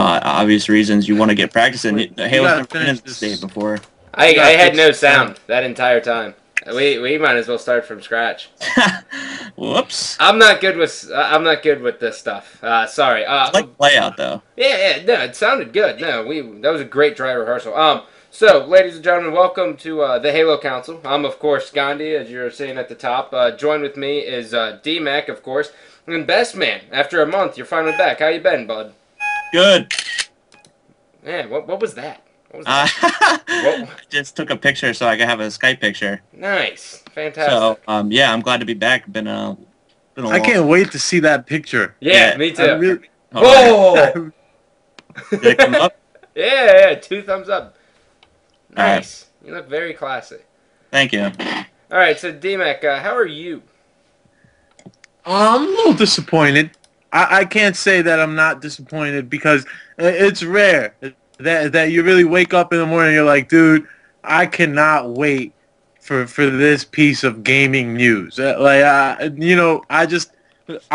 obvious reasons you want to get practice in. Wait, The you Halo's gotta never been in finish the state this. before. I You gotta had fix no the sound. sound that entire time. We might as well start from scratch. Whoops. I'm not good with this stuff. Sorry. I like the layout though. Yeah, no, it sounded good. No, that was a great dry rehearsal. So ladies and gentlemen, welcome to the Halo Council. I'm of course Gandhi, as you're seeing at the top. Joined with me is D-Mac, of course, and Best Man. After a month, you're finally back. How you been, bud? Good. Man, what was that? What was Uh, that? Whoa. just took a picture so I could have a Skype picture. Nice, So, fantastic. yeah, I'm glad to be back. Been a I long. can't wait to see that picture. Yeah, Yeah, me I too. really, Whoa! Did it come up? Yeah, 2 thumbs up. All right. Nice. You look very classy. Thank you. All right, so D-Mac, how are you? I'm a little disappointed. I can't say that I'm not disappointed because it's rare that you really wake up in the morning and you're like, dude, I cannot wait for this piece of gaming news. I'm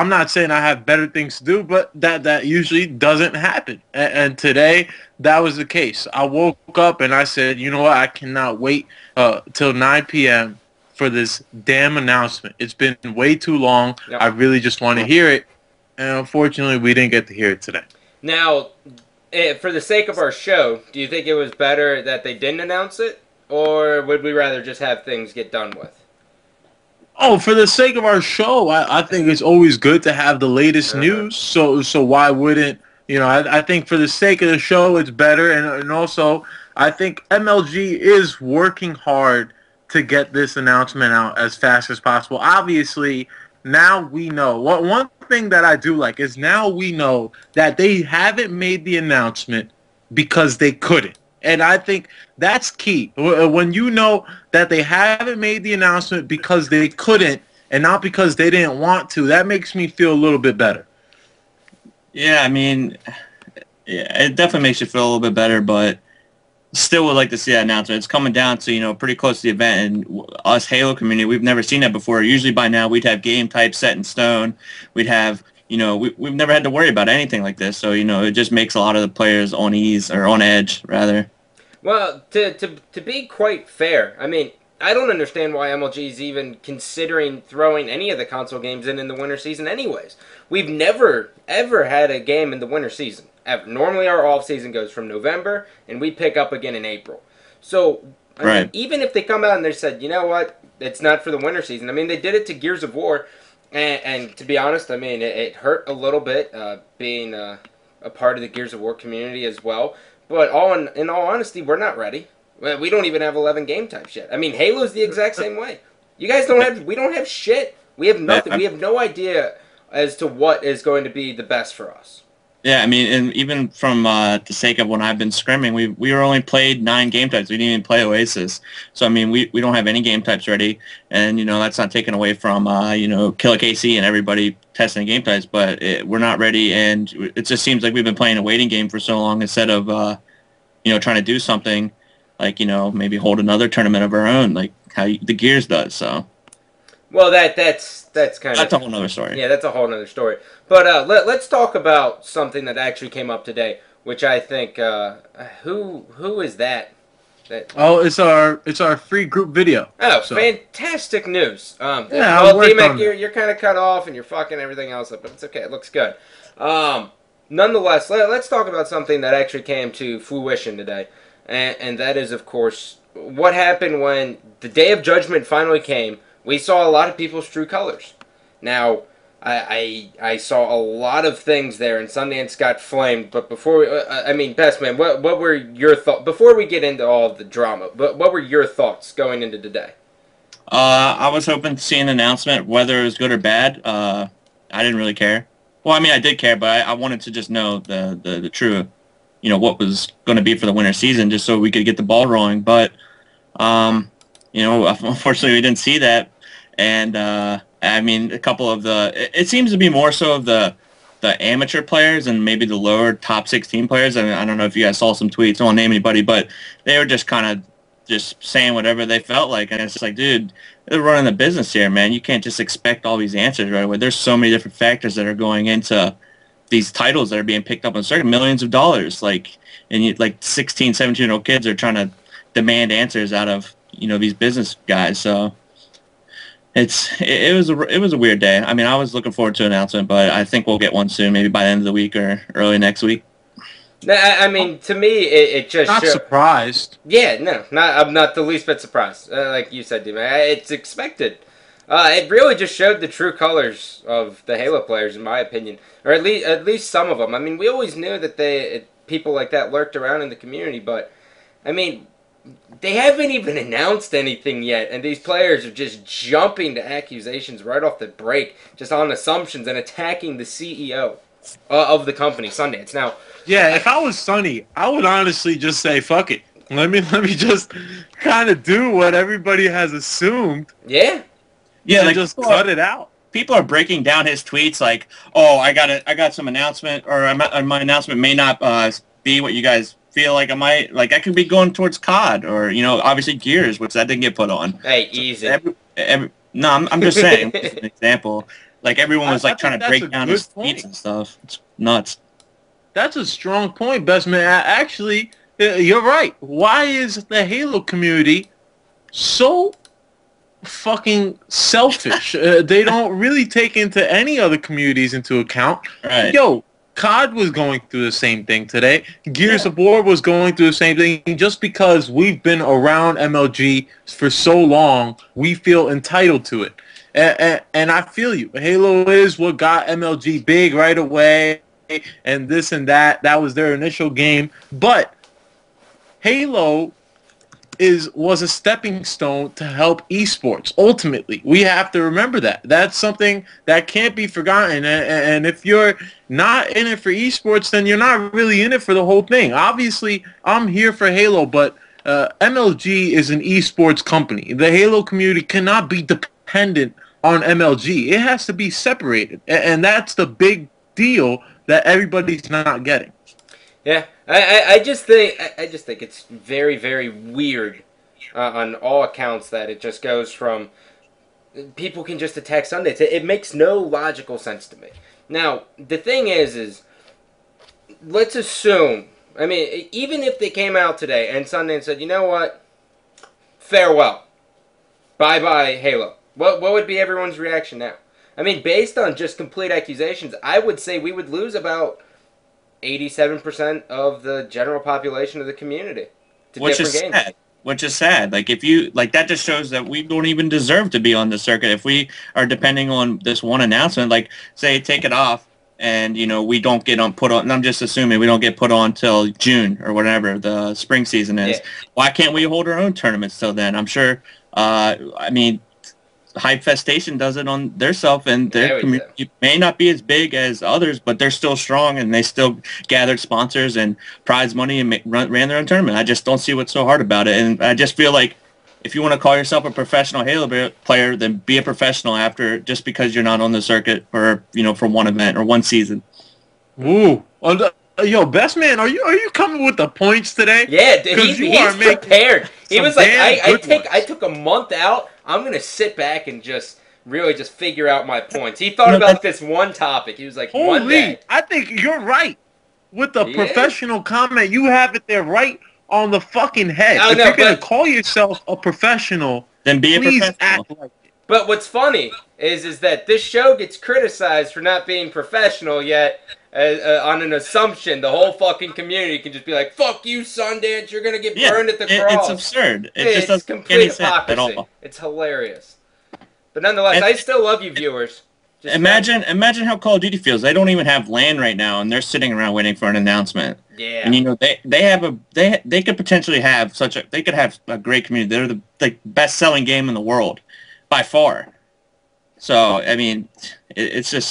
not saying I have better things to do, but that usually doesn't happen. And today, that was the case. I woke up and I said, you know what, I cannot wait till 9 p.m. for this damn announcement. It's been way too long. Yep. I really just want to hear it. And unfortunately, we didn't get to hear it today. Now, for the sake of our show, do you think it was better that they didn't announce it? Or would we rather just have things get done with? Oh, for the sake of our show, I think it's always good to have the latest Uh-huh. news. So why wouldn't, I think for the sake of the show, it's better. And also, I think MLG is working hard to get this announcement out as fast as possible. Obviously, now we know. One thing that I do like is now we know that they haven't made the announcement because they couldn't. And I think that's key. When you know that they haven't made the announcement because they couldn't and not because they didn't want to, that makes me feel a little bit better. Yeah, I mean, yeah, it definitely makes you feel a little bit better, but still would like to see that announcement. It's coming down to, pretty close to the event, and us Halo community, we've never seen that before. Usually by now we'd have game type set in stone. We'd have, we've never had to worry about anything like this. So, it just makes a lot of the players on ease, or on edge, rather. Well, to be quite fair, I mean, I don't understand why MLG is even considering throwing any of the console games in the winter season anyways. We've never, ever had a game in the winter season. Ever. Normally our off-season goes from November, and we pick up again in April. So, I mean, even if they come out and they said, you know what, it's not for the winter season. I mean, they did it to Gears of War, and to be honest, I mean, it hurt a little bit being a part of the Gears of War community as well. But in all honesty, we're not ready. We don't even have 11 game types yet. I mean, Halo's the exact same way. You guys we don't have shit. We have nothing. We have no idea as to what is going to be the best for us. Yeah, I mean, and even from the sake of when I've been scrimming, we were only played 9 game types. We didn't even play Oasis. So, I mean, we don't have any game types ready. And, that's not taken away from, Killer KC and everybody testing game types. But we're not ready, and it just seems like we've been playing a waiting game for so long instead of, trying to do something like, maybe hold another tournament of our own, like how the Gears does. So. Well, that's kind of... That's a whole other story. Yeah, that's a whole other story. But let's talk about something that actually came up today, which I think... who is that? Oh, it's our free group video. Oh, so. Fantastic news. Yeah, well, D-Mac, on you're kind of cut off and you're fucking everything else up, but it's okay. It looks good. Nonetheless, let's talk about something that actually came to fruition today. And that is, of course, what happened when the Day of Judgment finally came. We saw a lot of people's true colors. Now, I saw a lot of things there, and Sundance got flamed. But before Best Man, what were your thoughts before we get into all of the drama? What were your thoughts going into today? I was hoping to see an announcement, whether it was good or bad. I didn't really care. Well, I mean, I did care, but I wanted to just know the true, what was going to be for the winter season, just so we could get the ball rolling. But, unfortunately, we didn't see that. And, I mean, a couple of it seems to be more so of the amateur players and maybe the lower top 16 players. I mean, I don't know if you guys saw some tweets. I won't name anybody, but they were just kind of just saying whatever they felt like. And it's just like, dude, they're running the business here, man. You can't just expect all these answers right away. There's so many different factors that are going into, these titles that are being picked up on circuit, millions of dollars, like, and you, like 16, 17-year-old kids are trying to demand answers out of, these business guys. So it was a weird day. I mean, I was looking forward to an announcement, but I think we'll get one soon, maybe by the end of the week or early next week. I mean, to me, it just not surprised. Yeah, no, I'm not the least bit surprised. Like you said, Dima, it's expected. It really just showed the true colors of the Halo players, in my opinion, or at least some of them. I mean, we always knew that people like that lurked around in the community, but I mean, they haven't even announced anything yet, and these players are just jumping to accusations right off the break, just on assumptions and attacking the CEO of the company, Sundance. Now, yeah, if I was Sonny, I would honestly just say, "Fuck it, let me just kind of do what everybody has assumed." Yeah, like just cut it out. People are breaking down his tweets like, "Oh, I got some announcement, or my announcement may not be what you guys feel like I might. Like, I could be going towards COD, or obviously Gears, which that didn't get put on." Hey, easy. No, I'm just saying, just an example. Like, everyone was like trying to break down his tweets and stuff. It's nuts. That's a strong point, best man. Actually, you're right. Why is the Halo community so fucking selfish? They don't really take into any other communities into account. Right. Yo, COD was going through the same thing today. Gears of War was going through the same thing. Just because we've been around MLG for so long, we feel entitled to it. And I feel you. Halo is what got MLG big right away, and this and that. That was their initial game. But Halo was a stepping stone to help esports. Ultimately, we have to remember that. That's something that can't be forgotten. And if you're not in it for esports, then you're not really in it for the whole thing. Obviously, I'm here for Halo, but MLG is an esports company. The Halo community cannot be dependent on MLG. It has to be separated. And that's the big deal that everybody's not getting. Yeah, I just think it's very, very weird on all accounts that it just goes from people can just attack Sundance. It makes no logical sense to me. Now, the thing is let's assume, I mean, even if they came out today and Sundance said, you know what, farewell, bye-bye Halo, what would be everyone's reaction now? I mean, based on just complete accusations, I would say we would lose about 87% of the general population of the community to different games. Sad. Which is sad. Like, if you that just shows that we don't even deserve to be on the circuit if we are depending on this one announcement. Like, say, take it off, and we don't get put on. And I'm just assuming we don't get put on till June or whatever the spring season is. Yeah. Why can't we hold our own tournaments till then? I'm sure. I mean, Hype Festation does it on their self, and their community may not be as big as others, but they're still strong, and they still gathered sponsors and prize money and ran their own tournament. I just don't see what's so hard about it, and I just feel like if you want to call yourself a professional Halo player, then be a professional after, just because you're not on the circuit for for one event or one season. Ooh, yo, best man, are you coming with the points today? Yeah, he's prepared. He was like, I took a month out. I'm going to sit back and just figure out my points. He thought about this one topic. He was like, one day. I think you're right. With the professional comment, you have it there right on the fucking head. If you're going to call yourself a professional, then be a professional. Act like it. But what's funny is that this show gets criticized for not being professional, yet on an assumption, the whole fucking community can just be like, "Fuck you, Sundance! You're gonna get burned at the cross." It's absurd. It just doesn't complete make any sense at all. It's hilarious. But nonetheless, I still love you, viewers. Imagine how Call of Duty feels. They don't even have LAN right now, and they're sitting around waiting for an announcement. Yeah. And they could potentially have a great community. They're the best-selling game in the world by far. So I mean, it's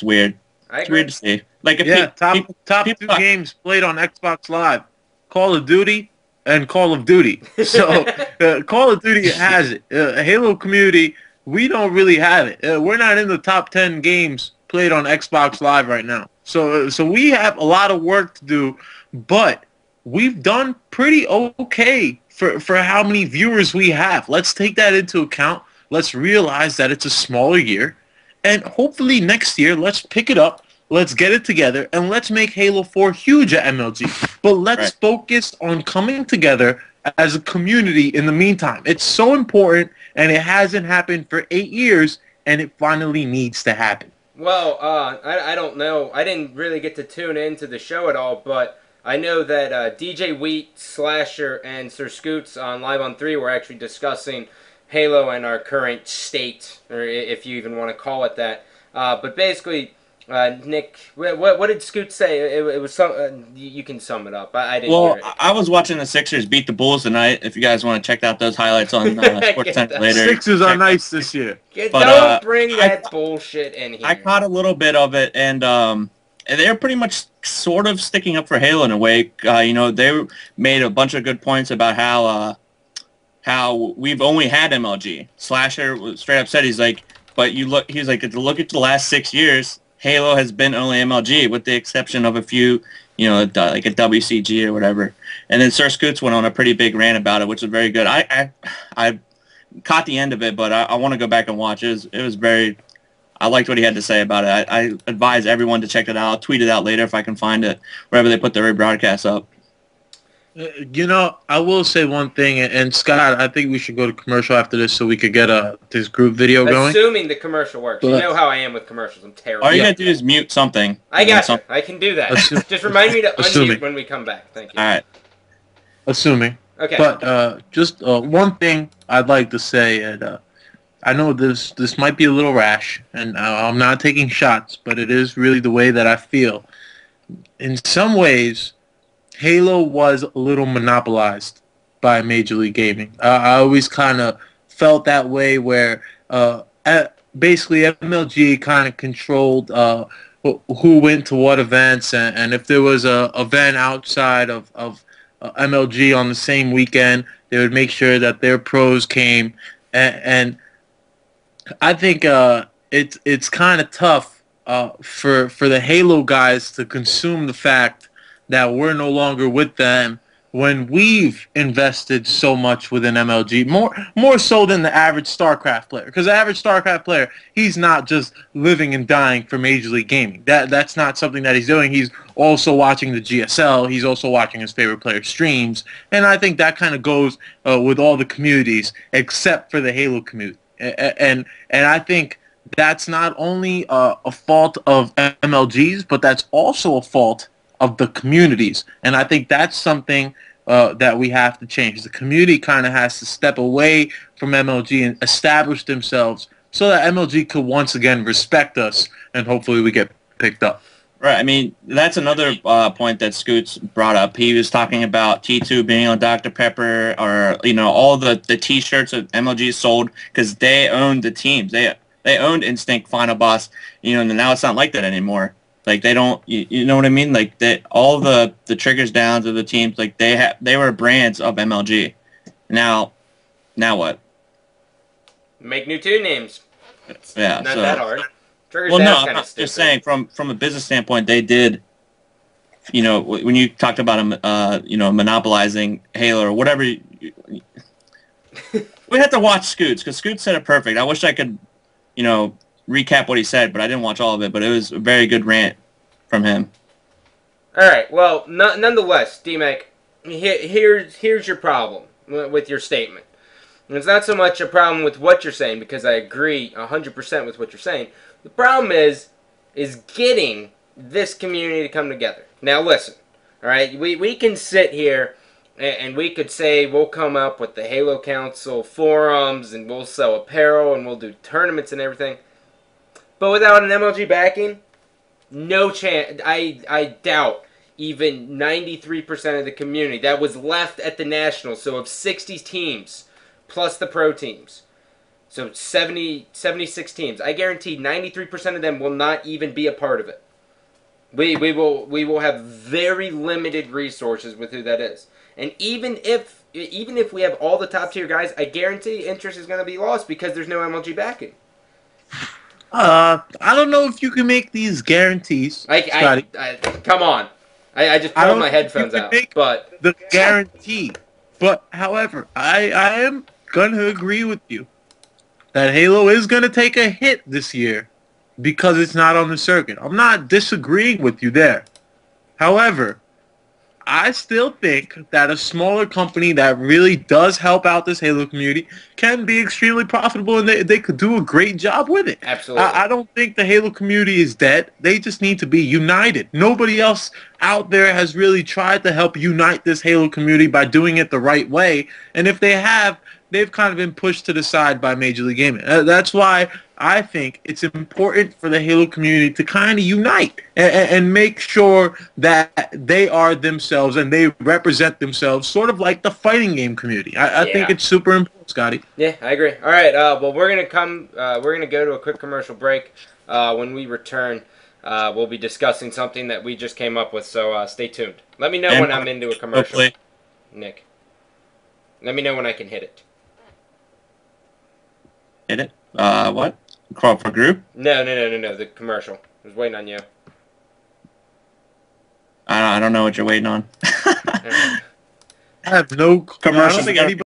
weird. It's weird to see. Like, if top two games played on Xbox Live, Call of Duty and Call of Duty. So Call of Duty has it. Halo community, we don't really have it. We're not in the top 10 games played on Xbox Live right now. So we have a lot of work to do, but we've done pretty okay for how many viewers we have. Let's take that into account. Let's realize that it's a smaller year, and hopefully next year, let's pick it up. let's get it together and let's make Halo 4 huge at MLG. But let's focus on coming together as a community in the meantime. It's so important, and it hasn't happened for 8 years, and it finally needs to happen. Well, I don't know. I didn't really get to tune into the show at all, but I know that DJ Wheat, Slasher, and Sir Scoots on Live on 3 were actually discussing Halo and our current state, or if you even want to call it that. But basically, Nick, what did Scoot say? It was some. You can sum it up. I didn't hear it. I was watching the Sixers beat the Bulls tonight. If you guys want to check out those highlights on Sports Center later. Sixers are nice this year. Don't bring that bullshit in here. I caught a little bit of it, and they're pretty much sort of sticking up for Halo in a way. They made a bunch of good points about how we've only had MLG. Slasher straight up said he's like, he's like, look at the last 6 years. Halo has been only MLG, with the exception of a few, like a WCG or whatever. And then Sir Scoots went on a pretty big rant about it, which was very good. I caught the end of it, but I want to go back and watch it. It was very. I liked what he had to say about it. I advise everyone to check it out. I'll tweet it out later if I can find it, wherever they put their rebroadcasts up. I will say one thing, and Scott, I think we should go to commercial after this so we could get this group video going. Assuming the commercial works. You know how I am with commercials. I'm terrible. All you got to do is mute something. I got you. I can do that. Just remind me to unmute when we come back. Thank you. All right. Assuming. Okay. But just one thing I'd like to say, and I know this might be a little rash, and I'm not taking shots, but it is really the way that I feel. In some ways, Halo was a little monopolized by Major League Gaming. I always kind of felt that way, where basically MLG kind of controlled who went to what events, and if there was a event outside of MLG on the same weekend, they would make sure that their pros came. And I think it's kind of tough for the Halo guys to consume the fact that we're no longer with them when we've invested so much within MLG, more so than the average StarCraft player. Because the average StarCraft player, he's not just living and dying for Major League Gaming. That's not something that he's doing. He's also watching the GSL. He's also watching his favorite player streams. And I think that kind of goes with all the communities except for the Halo community. And I think that's not only a fault of MLG's, but that's also a fault of the communities. And I think that's something that we have to change. The community kind of has to step away from MLG and establish themselves so that MLG could once again respect us, and hopefully we get picked up. Right. I mean, that's another point that Scoots brought up. He was talking about T2 being on Dr. Pepper, or, all the T-shirts that MLG sold, because they owned the teams. They owned Instinct, Final Boss, and now it's not like that anymore. Like, they don't, you know what I mean? Like, all the Triggers Downs of the teams, like, they were brands of MLG. Now what? Make new team names. It's not that hard. Triggers Downs kind of just saying, from a business standpoint, they did, when you talked about them, monopolizing Halo or whatever, we had to watch Scoots, because Scoots said it perfect. I wish I could, recap what he said, but I didn't watch all of it, but it was a very good rant from him. All right, well, nonetheless, D-Mac, here's your problem with your statement. And it's not so much a problem with what you're saying, because I agree 100% with what you're saying. The problem is getting this community to come together. Now, listen, all right, we can sit here and we could say we'll come up with the HaloCouncil forums, and we'll sell apparel, and we'll do tournaments and everything. But without an MLG backing, no chance. I doubt even 93% of the community that was left at the Nationals, so of 60 teams, plus the pro teams, so 76 teams, I guarantee 93% of them will not even be a part of it. We will have very limited resources with who that is. And even if we have all the top tier guys, I guarantee interest is going to be lost because there's no MLG backing. I don't know if you can make these guarantees, Scotty. Come on. I just pulled my headphones out. But the guarantee. But, however, I am going to agree with you that Halo is going to take a hit this year because it's not on the circuit. I'm not disagreeing with you there. However, I still think that a smaller company that really does help out this Halo community can be extremely profitable, and they could do a great job with it. Absolutely. I don't think the Halo community is dead. They just need to be united. Nobody else out there has really tried to help unite this Halo community by doing it the right way. And if they have, they've kind of been pushed to the side by Major League Gaming. That's why I think it's important for the Halo community to kind of unite and make sure that they are themselves and they represent themselves, sort of like the fighting game community. I think Yeah. it's super important, Scotty. Yeah, I agree. All right, well, we're gonna go to a quick commercial break. When we return, we'll be discussing something that we just came up with. So stay tuned. Let me know And when I'm into a commercial, hopefully, Nick. Let me know when I can hit it. hit it. What? Crawl for group? No. The commercial. I was waiting on you. I don't know what you're waiting on. I have no Commercial. I don't think anybody.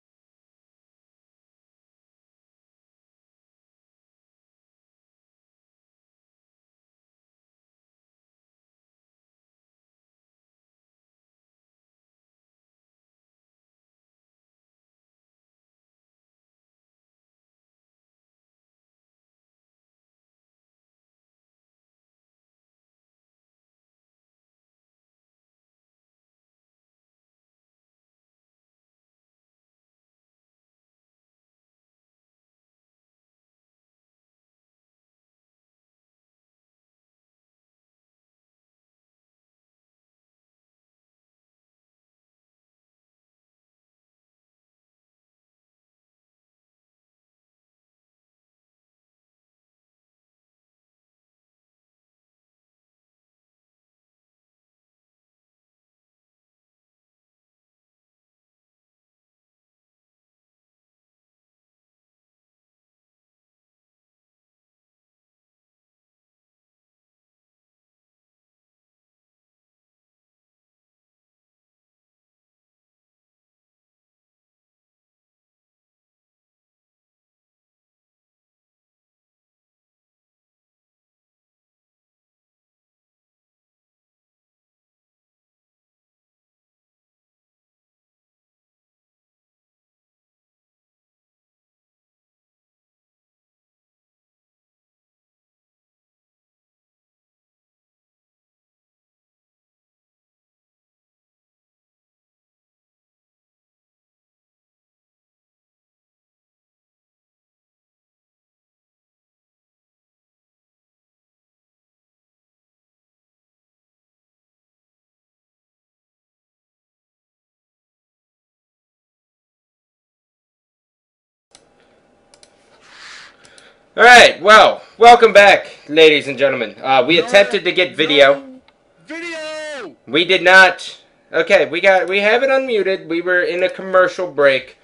All right. Well, welcome back, ladies and gentlemen. We attempted to get video. Video. We did not. Okay, we have it unmuted. We were in a commercial break.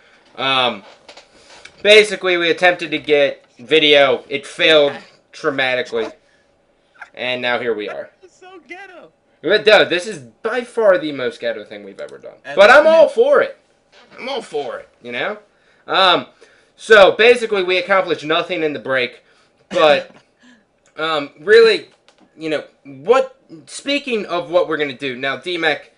Basically, we attempted to get video. It failed dramatically, and now here we are. It's so ghetto. But no, this is by far the most ghetto thing we've ever done. But I'm all for it. I'm all for it. You know. So basically, we accomplished nothing in the break, but really, you know what? Speaking of what we're gonna do now, DMAC.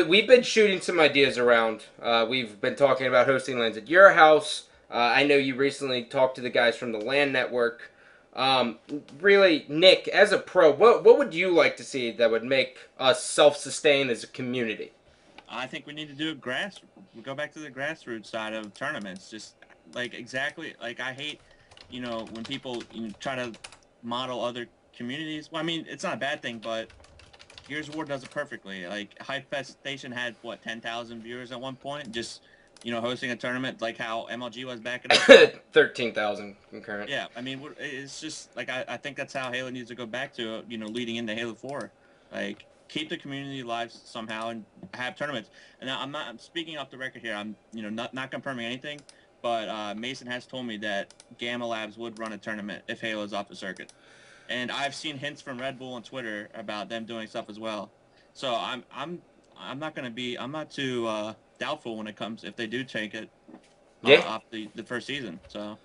We've been shooting some ideas around. We've been talking about hosting lands at your house. I know you recently talked to the guys from the LAN network. Really, Nick, as a pro, what would you like to see that would make us self-sustain as a community? I think we need to do we go back to the grassroots side of tournaments. Just like exactly, like I hate, when people try to model other communities. Well, I mean, it's not a bad thing, but Gears of War does it perfectly. Like Hype Fest Station had 10,000 viewers at one point, just hosting a tournament like how MLG was back in the 13,000 concurrent. Yeah, I mean, it's just like I think that's how Halo needs to go back to, leading into Halo 4. Like keep the community alive somehow and have tournaments. And I'm speaking off the record here. I'm not confirming anything, but Mason has told me that Gamma Labs would run a tournament if Halo's off the circuit. And I've seen hints from Red Bull on Twitter about them doing stuff as well. So I'm not too doubtful when it comes if they do take it off the first season. So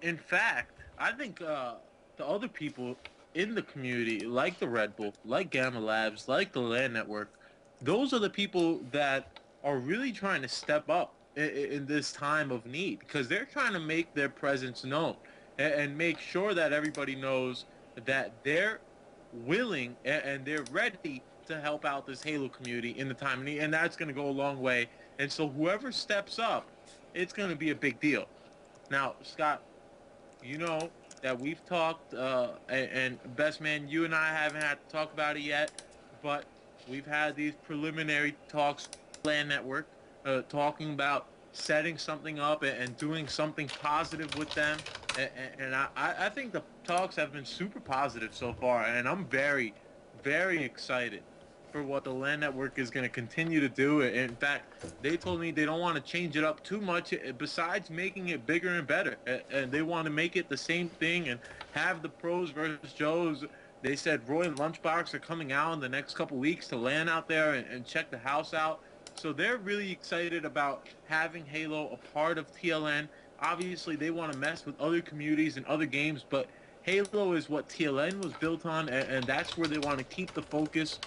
In fact, I think the the other people in the community, like the Red Bull, like Gamma Labs, like the LAN Network, those are the people that are really trying to step up in this time of need, because they're trying to make their presence known and make sure that everybody knows that they're willing and they're ready to help out this Halo community in the time of need, and that's going to go a long way. And so whoever steps up, it's going to be a big deal. Now, Scott, you know that we've talked, and best man, you and I haven't had to talk about it yet, but we've had these preliminary talks, LAN Network, talking about setting something up and doing something positive with them. And I think the talks have been super positive so far, and I'm very, very excited for what the LAN Network is going to continue to do. In fact, they told me they don't want to change it up too much, besides making it bigger and better. And they want to make it the same thing and have the pros versus Joes. They said Roy and Lunchbox are coming out in the next couple weeks to LAN out there and check the house out. So they're really excited about having Halo a part of TLN. Obviously, they want to mess with other communities and other games, but Halo is what TLN was built on, and that's where they want to keep the focus.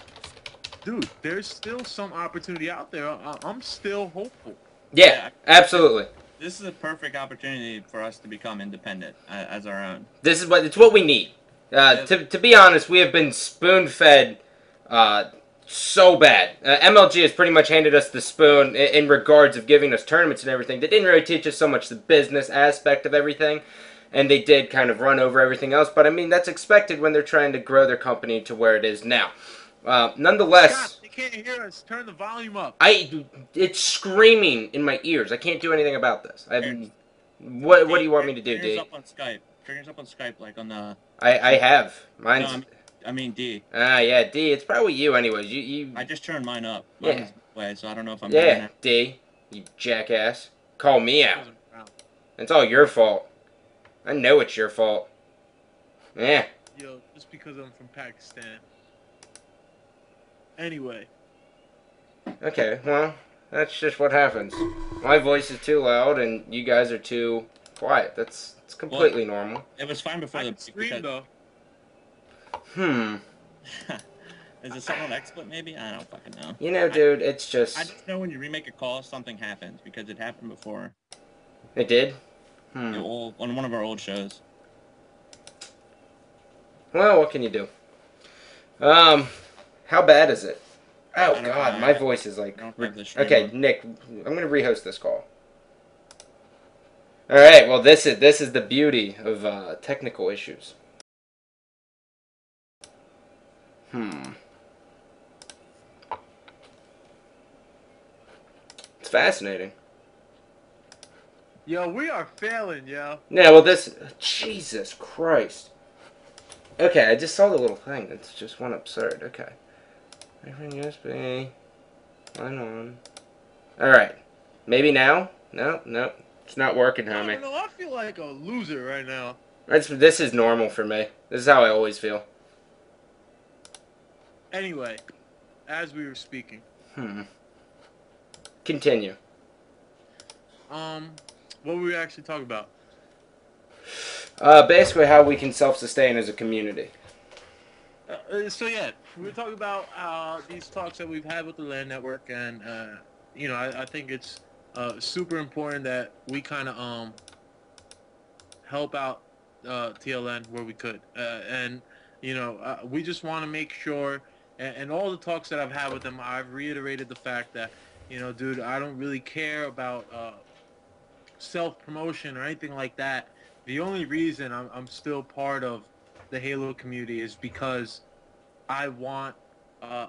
Dude, there's still some opportunity out there. I'm still hopeful. Yeah, absolutely. This is a perfect opportunity for us to become independent as our own. It's what we need. To be honest, we have been spoon-fed so bad. MLG has pretty much handed us the spoon in regards of giving us tournaments and everything. They didn't really teach us so much the business aspect of everything, and they did kind of run over everything else. But I mean, that's expected when they're trying to grow their company to where it is now. Nonetheless, Scott, they can't hear us. Turn the volume up. It's screaming in my ears. I can't do anything about this. What do you want me to do, D? Fingers up on Skype. Fingers up on Skype, like on the. I have mine's. No, I mean D. Yeah, D. It's probably you, anyways. You. I just turned mine up. Yeah. Way, so I don't know if I'm. Yeah, D. You jackass. Call me out. It's all your fault. I know it's your fault. Yeah. Yo, just because I'm from Pakistan. Anyway. Okay, well, that's just what happens. My voice is too loud and you guys are too quiet. It's completely normal. It was fine before I the can scream though. Is it something on XSplit maybe? I don't fucking know. You know, dude, it's just. I just know when you remake a call, something happens because it happened before. It did? On one of our old shows. Well, what can you do? How bad is it? Oh God, my voice is like. Okay, Nick, I'm gonna rehost this call. All right. Well, this is the beauty of technical issues. It's fascinating. Yo, we are failing, yo. Yeah. Well, Jesus Christ. Okay, I just saw the little thing. It's just one absurd. Okay. USB. Line on. Alright. Maybe now? Nope. It's not working, homie. I don't know. I feel like a loser right now. This is normal for me. This is how I always feel. Anyway, as we were speaking. Continue. What were we actually talking about? Basically how we can self-sustain as a community. So yeah, we're talking about these talks that we've had with the LAN Network, and you know, I think it's super important that we kind of help out TLN where we could, and you know, we just want to make sure. And all the talks that I've had with them, I've reiterated the fact that, you know, dude, I don't really care about self-promotion or anything like that. The only reason I'm still part of the Halo community is because I want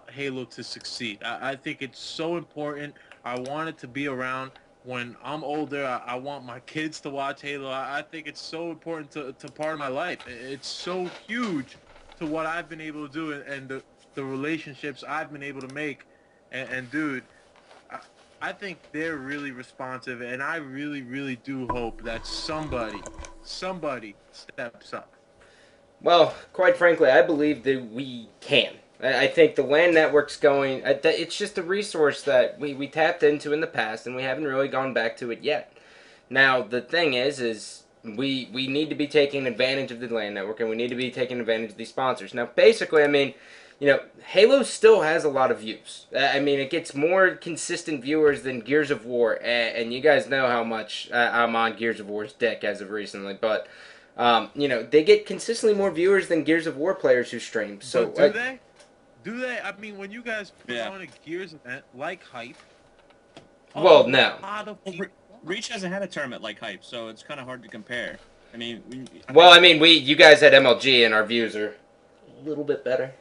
Halo to succeed. I think it's so important. I want it to be around when I'm older. I want my kids to watch Halo. I think it's so important to part of my life. It's so huge to what I've been able to do and the relationships I've been able to make. And dude, I think they're really responsive, and I really, really do hope that somebody steps up. Well, quite frankly, I believe that we can. I think the LAN network's going. It's just a resource that we tapped into in the past, and we haven't really gone back to it yet. Now, the thing is we need to be taking advantage of the LAN network, and we need to be taking advantage of these sponsors. Now, basically, I mean, Halo still has a lot of views. I mean, it gets more consistent viewers than Gears of War, and you guys know how much I'm on Gears of War's dick as of recently, but they get consistently more viewers than Gears of War players who stream. So But do they? Do they? I mean, when you guys put on a Gears event like Hype, well, no. lot of people. Reach hasn't had a tournament like Hype, so it's kind of hard to compare. I mean, you guys had MLG, and our views are a little bit better.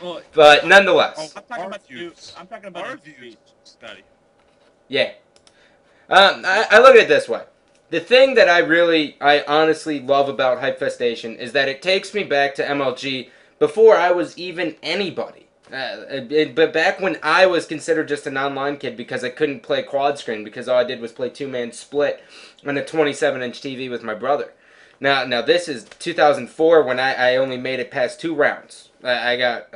Well, but nonetheless, I'm talking about views. I'm talking about our views, Scotty. Yeah. I look at it this way. The thing that I honestly love about Hypefestation is that it takes me back to MLG before I was even anybody. But back when I was considered just an online kid because I couldn't play quad screen because all I did was play two-man split on a 27-inch TV with my brother. Now this is 2004 when I only made it past 2 rounds. I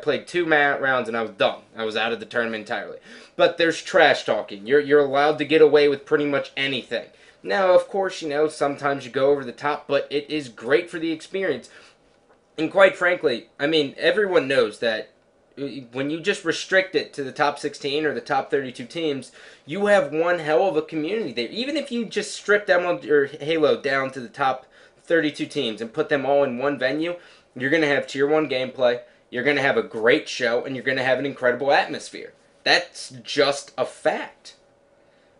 played 2 rounds and I was done. I was out of the tournament entirely. But there's trash talking. You're allowed to get away with pretty much anything. Now, of course, sometimes you go over the top, but it is great for the experience. And quite frankly, I mean, everyone knows that when you just restrict it to the top 16 or the top 32 teams, you have one hell of a community there. Even if you just strip Halo down to the top 32 teams and put them all in one venue, you're going to have Tier 1 gameplay, you're going to have a great show, and you're going to have an incredible atmosphere. That's just a fact.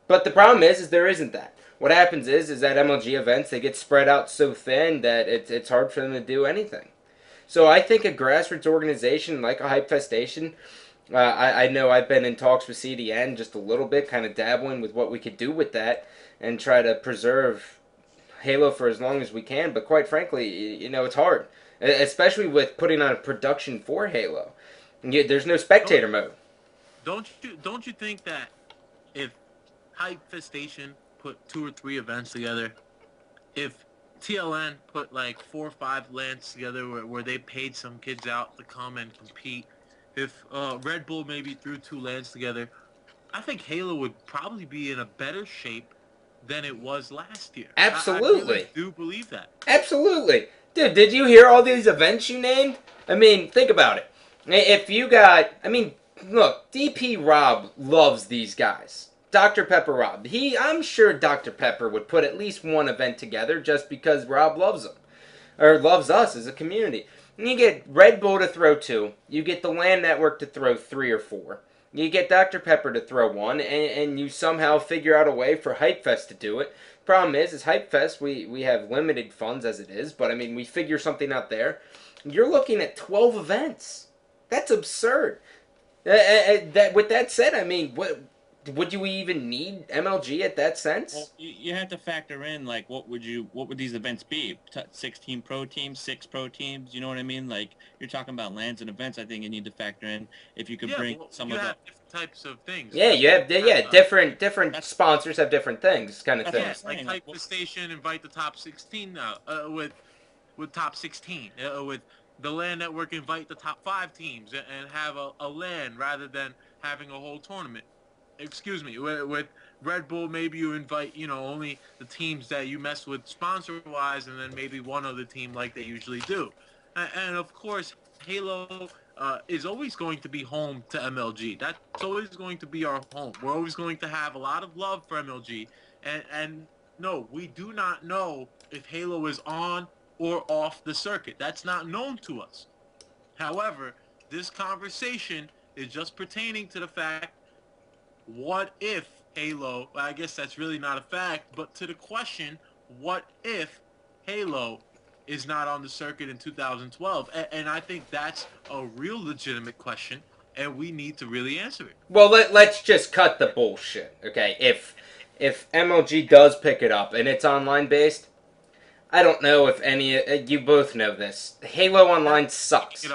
But the problem is there isn't that. What happens is that MLG events, they get spread out so thin that it's hard for them to do anything. So I think a grassroots organization like a Hypefestation, I know I've been in talks with CDN just a little bit, kind of dabbling with what we could do with that and try to preserve Halo for as long as we can. But quite frankly, it's hard, especially with putting on a production for Halo. There's no spectator mode. Don't you think that if Hypefestation put 2 or 3 events together, if TLN put like 4 or 5 LANs together where they paid some kids out to come and compete, if Red Bull maybe threw 2 LANs together, I think Halo would probably be in a better shape than it was last year. Absolutely. I really do believe that. Absolutely. Dude, did you hear all these events you named? I mean, think about it. If you got, look, DP Rob loves these guys. Dr. Pepper Rob. I'm sure Dr. Pepper would put at least 1 event together just because Rob loves them. Or loves us as a community. And you get Red Bull to throw 2. You get the LAN Network to throw 3 or 4. You get Dr. Pepper to throw 1. And you somehow figure out a way for Hypefest to do it. Problem is Hypefest, we have limited funds as it is. But, we figure something out there. You're looking at 12 events. That's absurd. With that said, would you even need MLG at that sense? Well, you have to factor in, like, what would these events be? 16 pro teams, 6 pro teams, you know what I mean? Like, you're talking about LANs and events. I think you need to factor in if you could bring some of the different types of things. Yeah, you have different sponsors have different things, kind of thing. Like Hypefestation invite the top 16 now with top 16 with the LAN Network invite the top 5 teams and have a LAN rather than having a whole tournament. Excuse me, with Red Bull, maybe you invite, only the teams that you mess with sponsor-wise, and then maybe one other team like they usually do. And of course, Halo is always going to be home to MLG. That's always going to be our home. We're always going to have a lot of love for MLG. And no, we do not know if Halo is on or off the circuit. That's not known to us. However, this conversation is just pertaining to the fact, what if Halo, well, I guess that's really not a fact, but to the question, what if Halo is not on the circuit in 2012? And I think that's a real legitimate question, and we need to really answer it. Well, let's just cut the bullshit, okay? If MLG does pick it up and it's online based, I don't know if you both know this. Halo Online sucks.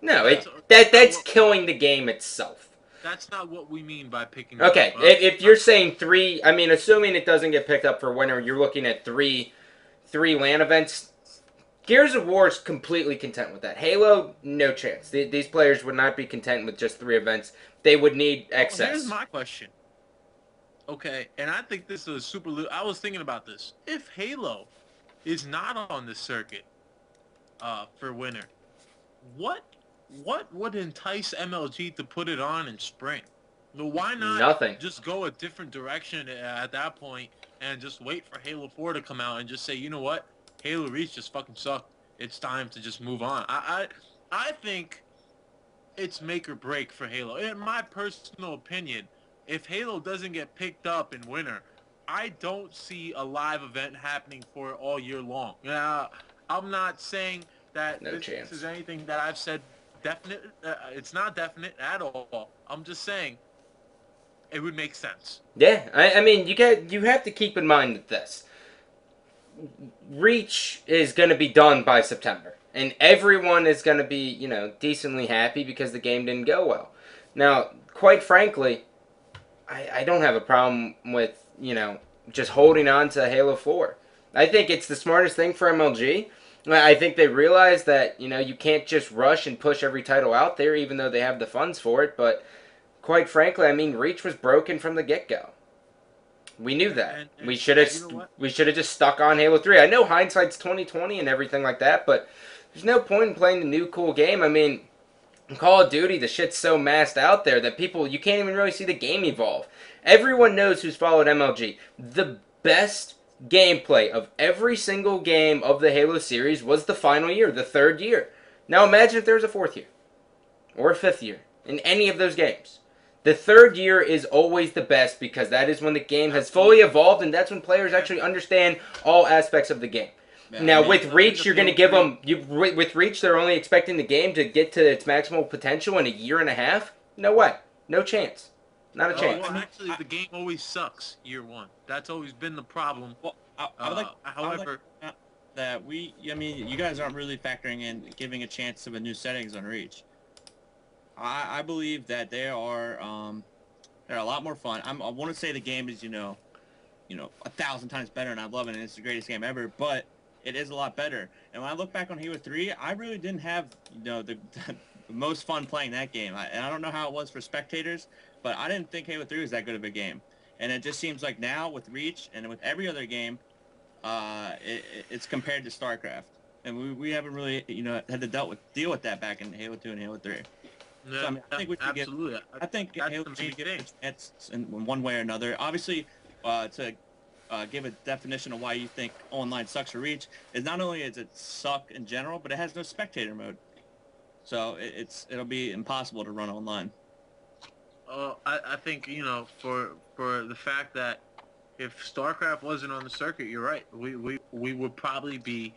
No, that's killing the game itself. That's not what we mean by picking it up. Okay, if you're saying 3, assuming it doesn't get picked up for winter, you're looking at 3 LAN events. Gears of War is completely content with that. Halo, no chance. These players would not be content with just 3 events. They would need excess. Here's my question. Okay, and I think this is a super. I was thinking about this. If Halo is not on the circuit for winter, what what would entice MLG to put it on in spring? Well, why not Nothing. just go a different direction at that point and just wait for Halo 4 to come out and just say, you know what, Halo Reach just fucking sucked. It's time to just move on. I think it's make or break for Halo. In my personal opinion, if Halo doesn't get picked up in winter, I don't see a live event happening for it all year long. I'm not saying that No this is chance. anything that I've said definite. It's not definite at all. I'm just saying it would make sense. Yeah, I mean, you have to keep in mind that this Reach is going to be done by September, and everyone is going to be, decently happy because the game didn't go well. Now, quite frankly, I don't have a problem with, just holding on to Halo 4. I think it's the smartest thing for MLG. I think they realize that, you can't just rush and push every title out there, even though they have the funds for it. But quite frankly, I mean, Reach was broken from the get go. We knew that. And you know what? We should have just stuck on Halo 3. I know hindsight's 2020 and everything like that, but there's no point in playing the new cool game. I mean, in Call of Duty, the shit's so massed out there that you can't even really see the game evolve. Everyone knows who's followed MLG. The best gameplay of every single game of the Halo series was the final year, the third year. Now imagine if there was a fourth year or a fifth year in any of those games. The third year is always the best because that is when the game has fully evolved and that's when players actually understand all aspects of the game. Yeah, I Now, mean, with Reach, you're going to give them... with Reach, they're only expecting the game to get to its maximal potential in a year and a half? No way. No chance. Not a chance. Well, actually, the game always sucks year one. That's always been the problem. well, I would like, However, that I mean, you guys aren't really factoring in giving a chance of a new settings on Reach. I believe that they're a lot more fun. I want to say the game is, 1,000 times better, and I love it, and it's the greatest game ever, but it is a lot better. And when I look back on Halo 3, I really didn't have, the most fun playing that game. And I don't know how it was for spectators, but I didn't think Halo 3 was that good of a game. And it just seems like now with Reach and with every other game, it's compared to StarCraft. And we haven't really, had to deal with that back in Halo 2 and Halo 3. yeah, So, I mean, I think we should absolutely. I think That's Halo the 3 main thing. it's in one way or another. Obviously, to give a definition of why you think online sucks for Reach is not only does it suck in general, but it has no spectator mode. So it'll be impossible to run online. I think for the fact that if StarCraft wasn't on the circuit, you're right. We would probably be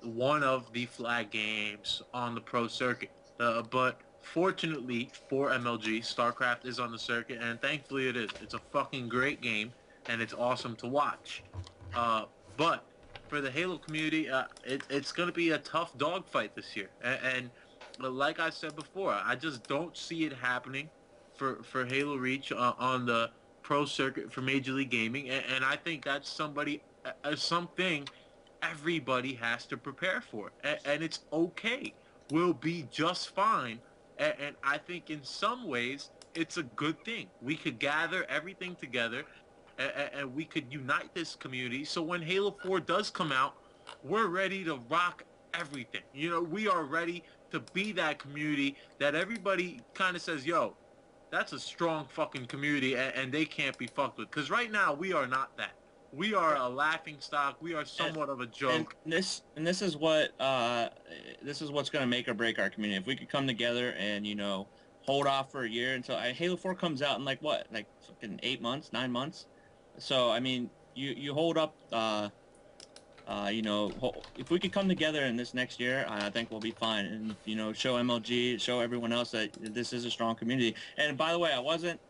one of the flag games on the pro circuit. But fortunately for MLG, StarCraft is on the circuit, and thankfully it is. It's a fucking great game, and it's awesome to watch. But for the Halo community, it's going to be a tough dogfight this year. And like I said before, I just don't see it happening for Halo Reach on the pro circuit for Major League Gaming, and I think that's something everybody has to prepare for, and it's okay. We'll be just fine, and I think in some ways it's a good thing. We could gather everything together, and we could unite this community. So when Halo 4 does come out, we're ready to rock everything. We are ready to be that community that everybody kind of says, yo, that's a strong fucking community, and they can't be fucked with. Because right now, we are not that. We are a laughing stock. We are somewhat of a joke. And this is what's going to make or break our community. If we could come together and hold off for a year until Halo 4 comes out in like fucking 8 months, 9 months. So I mean, you hold up. If we could come together in this next year, I think we'll be fine. And, show MLG, show everyone else that this is a strong community. And by the way, I wasn't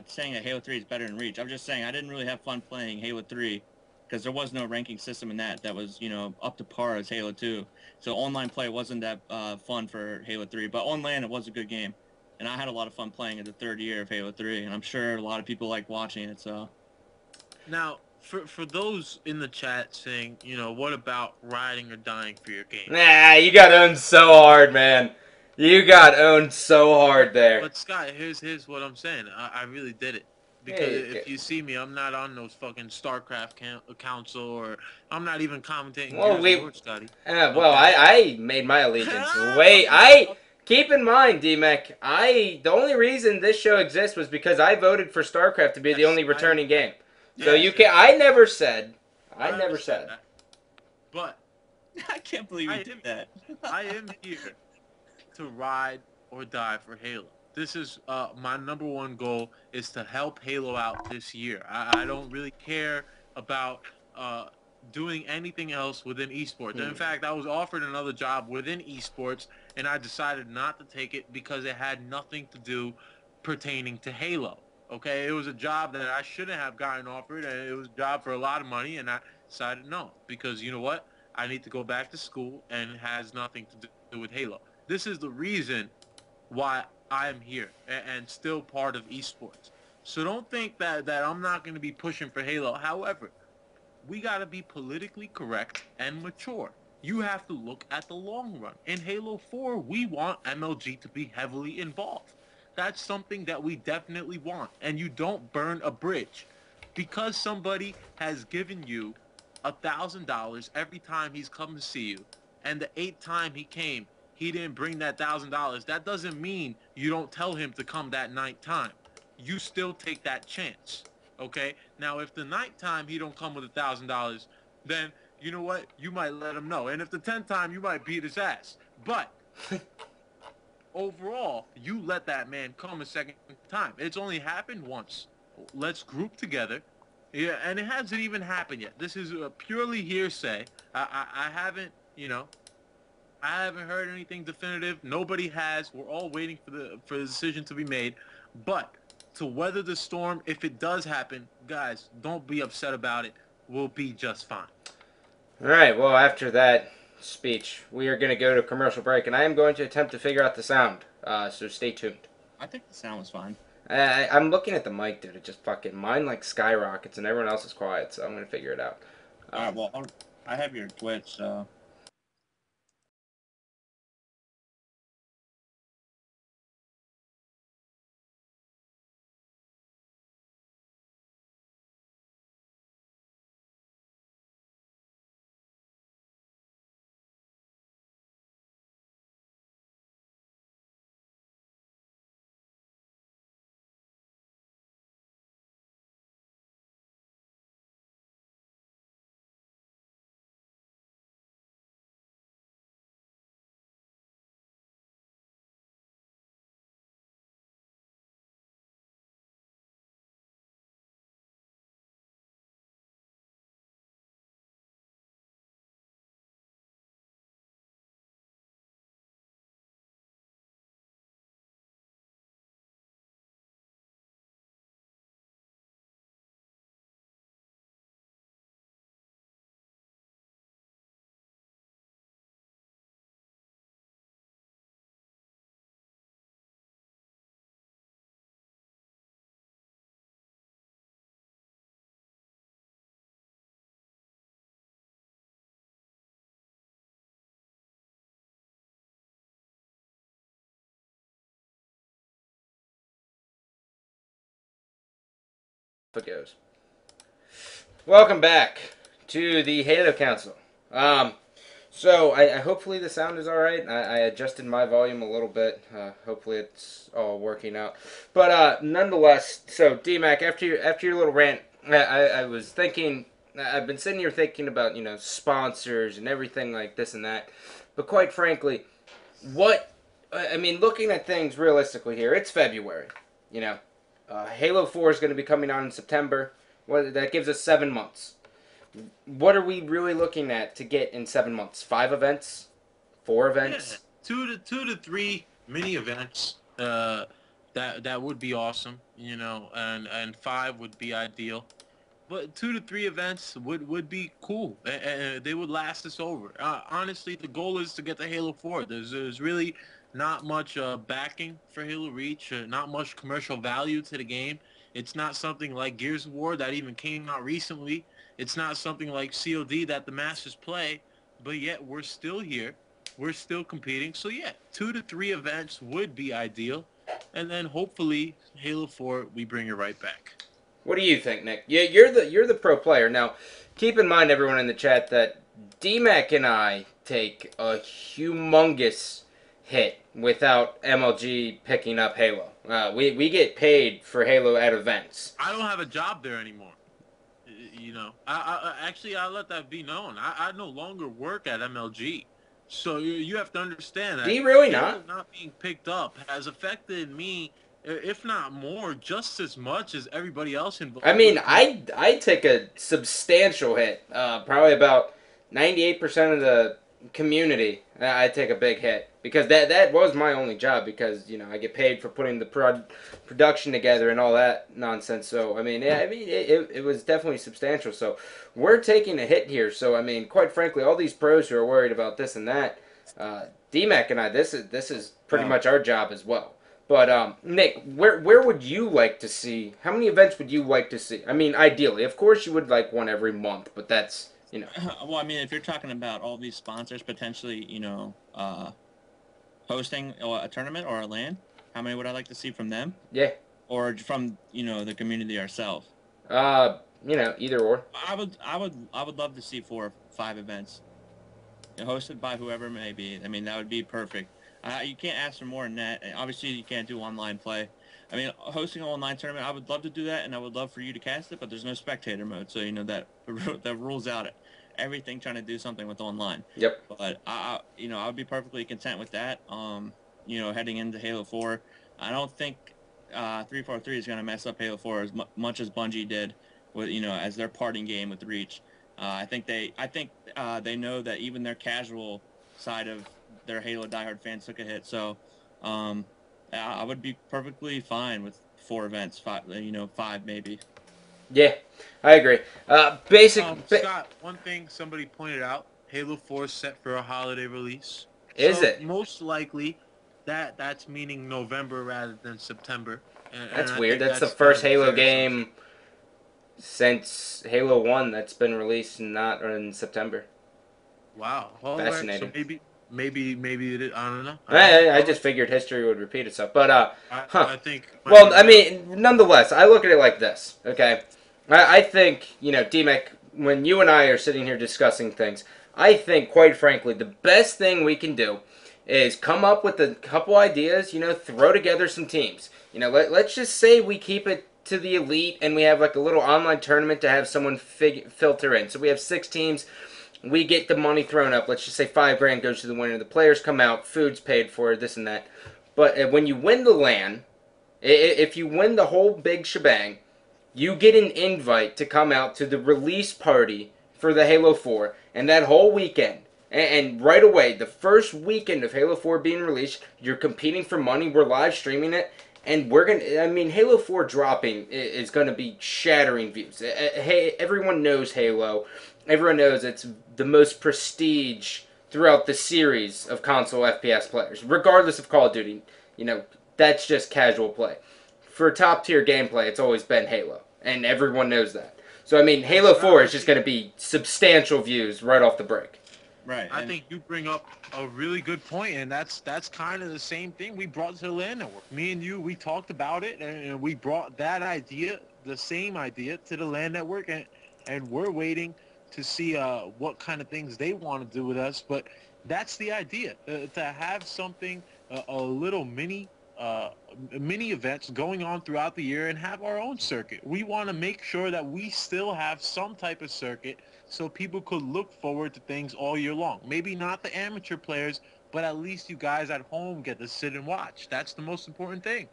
saying that Halo 3 is better than Reach. I'm just saying I didn't really have fun playing Halo 3 because there was no ranking system in that was, up to par as Halo 2. So online play wasn't that fun for Halo 3. But on LAN, it was a good game. And I had a lot of fun playing it the third year of Halo 3. And I'm sure a lot of people like watching it, so... Now, for those in the chat saying, what about riding or dying for your game? Nah, you got owned so hard, man. You got owned so hard there. But Scott, here's what I'm saying. I really did it. because if you see me, I'm not on those fucking StarCraft council, or I'm not even commentating Well, Gears of War, Scotty. I made my allegiance. Wait, keep in mind, D-Mac, the only reason this show exists was because I voted for StarCraft to be the Yes, only returning game. So yes, you can. I I never understand said. that, but I can't believe I you did that. I am here to ride or die for Halo. This is my number one goal is to help Halo out this year. I don't really care about uh, doing anything else within esports. And in fact, I was offered another job within esports, and I decided not to take it because it had nothing to do pertaining to Halo. Okay, it was a job that I shouldn't have gotten offered, and it was a job for a lot of money, and I decided no, because you know what? I need to go back to school, and it has nothing to do with Halo. This is the reason why I am here and still part of esports. So don't think that I'm not going to be pushing for Halo. However, we got to be politically correct and mature. You have to look at the long run. In Halo 4, we want MLG to be heavily involved. That's something that we definitely want. And you don't burn a bridge. Because somebody has given you $1,000 every time he's come to see you, and the 8th time he came, he didn't bring that $1,000. That doesn't mean you don't tell him to come that 9th time. You still take that chance. Okay. Now, if the 9th time he don't come with $1,000, then you know what? You might let him know. And if the 10th time, you might beat his ass. But overall, you let that man come a second time. It's only happened once. Let's group together. Yeah, and it hasn't even happened yet. This is a purely hearsay. I haven't, I haven't heard anything definitive. Nobody has. We're all waiting for the decision to be made. But to weather the storm, if it does happen, guys, don't be upset about it. We'll be just fine. All right. Well, after that speech, we are going to go to commercial break, and I am going to attempt to figure out the sound. So stay tuned. I think the sound was fine. I'm looking at the mic, dude. It just fucking mine like skyrockets, and everyone else is quiet. So I'm going to figure it out. All right. Well, I have your Twitch, so. It goes. Welcome back to the Halo Council. So I hopefully the sound is all right. I adjusted my volume a little bit. Hopefully it's all working out. But nonetheless, so DMAC, after your little rant, I was thinking. I've been sitting here thinking about sponsors and everything like this and that. But quite frankly, looking at things realistically here, it's February. Halo 4 is going to be coming out in September. Well, that gives us 7 months. What are we really looking at to get in 7 months? 5 events? 4 events? Yeah, two to three mini events. That would be awesome, and 5 would be ideal. But 2 to 3 events would be cool. They would last us over. Honestly, the goal is to get to Halo 4. There's really not much backing for Halo Reach, not much commercial value to the game. It's not something like Gears of War that even came out recently. It's not something like COD that the masses play, but yet we're still here. We're still competing. So yeah, 2 to 3 events would be ideal. And then hopefully Halo 4, we bring it right back. What do you think, Nick? You're the pro player. Now, keep in mind, everyone in the chat, that DMAC and I take a humongous hit without MLG picking up Halo. We get paid for Halo at events. I don't have a job there anymore. You know, actually I let that be known. I no longer work at MLG, so you have to understand Do that you really Halo not? not being picked up has affected me, if not more, just as much as everybody else involved. I mean, I take a substantial hit. Probably about 98% of the community, I take a big hit because that was my only job, because I get paid for putting the production together and all that nonsense. So I mean, yeah, it was definitely substantial. So we're taking a hit here. So I mean, quite frankly, all these pros who are worried about this and that, DMAC and I, this is pretty much our job as well. But Nick, where would you like to see? How many events would you like to see? I mean, ideally, of course, you would like one every month, but that's. Well, I mean, if you're talking about all these sponsors potentially, hosting a tournament or a LAN, how many would I like to see from them? Yeah. Or from the community ourselves? Either or. I would love to see 4 or 5 events, hosted by whoever it may be. I mean, that would be perfect. You can't ask for more than that. Obviously, you can't do online play. I mean, hosting an online tournament, I would love to do that, and I would love for you to cast it, but there's no spectator mode, so that rules out everything trying to do something with online. Yep. But I would be perfectly content with that. Heading into Halo 4, I don't think 343 is going to mess up Halo 4 as much as Bungie did with as their parting game with Reach. I think they know that even their casual side of their Halo diehard fans took a hit. So I would be perfectly fine with 4 events, 5 maybe. Yeah, I agree. Scott, one thing somebody pointed out: Halo 4 is set for a holiday release. Is it? Most likely, that's meaning November rather than September. That's weird. That's the first Halo game since Halo 1 that's been released not in September. Wow. Well, fascinating. So maybe it is. I don't know. I just figured history would repeat itself. But I think. Well, I mean, nonetheless, I look at it like this. Okay, I think DMEC, when you and I are sitting here discussing things, I think, quite frankly, the best thing we can do is come up with a couple ideas. Throw together some teams. Let's just say we keep it to the elite, and we have like a little online tournament to have someone filter in. So we have 6 teams. We get the money thrown up. Let's just say $5,000 goes to the winner. The players come out, food's paid for, this and that. But when you win the LAN, if you win the whole big shebang, you get an invite to come out to the release party for the Halo 4, and that whole weekend. And right away, the first weekend of Halo 4 being released, you're competing for money. We're live streaming it. And Halo 4 dropping is going to be shattering views. Hey, everyone knows Halo. Everyone knows it's the most prestige throughout the series of console FPS players. Regardless of Call of Duty, that's just casual play. For top tier gameplay, it's always been Halo. And everyone knows that. So, Halo 4 is just going to be substantial views right off the break. Right. I think you bring up a really good point, and that's kind of the same thing we brought to the LAN network. Me and you, we talked about it, and we brought that idea, the same idea, to the LAN network, and we're waiting to see what kind of things they want to do with us. But that's the idea, to have something, a little mini events going on throughout the year and have our own circuit. We want to make sure that we still have some type of circuit so people could look forward to things all year long. Maybe not the amateur players, but at least you guys at home get to sit and watch. That's the most important thing.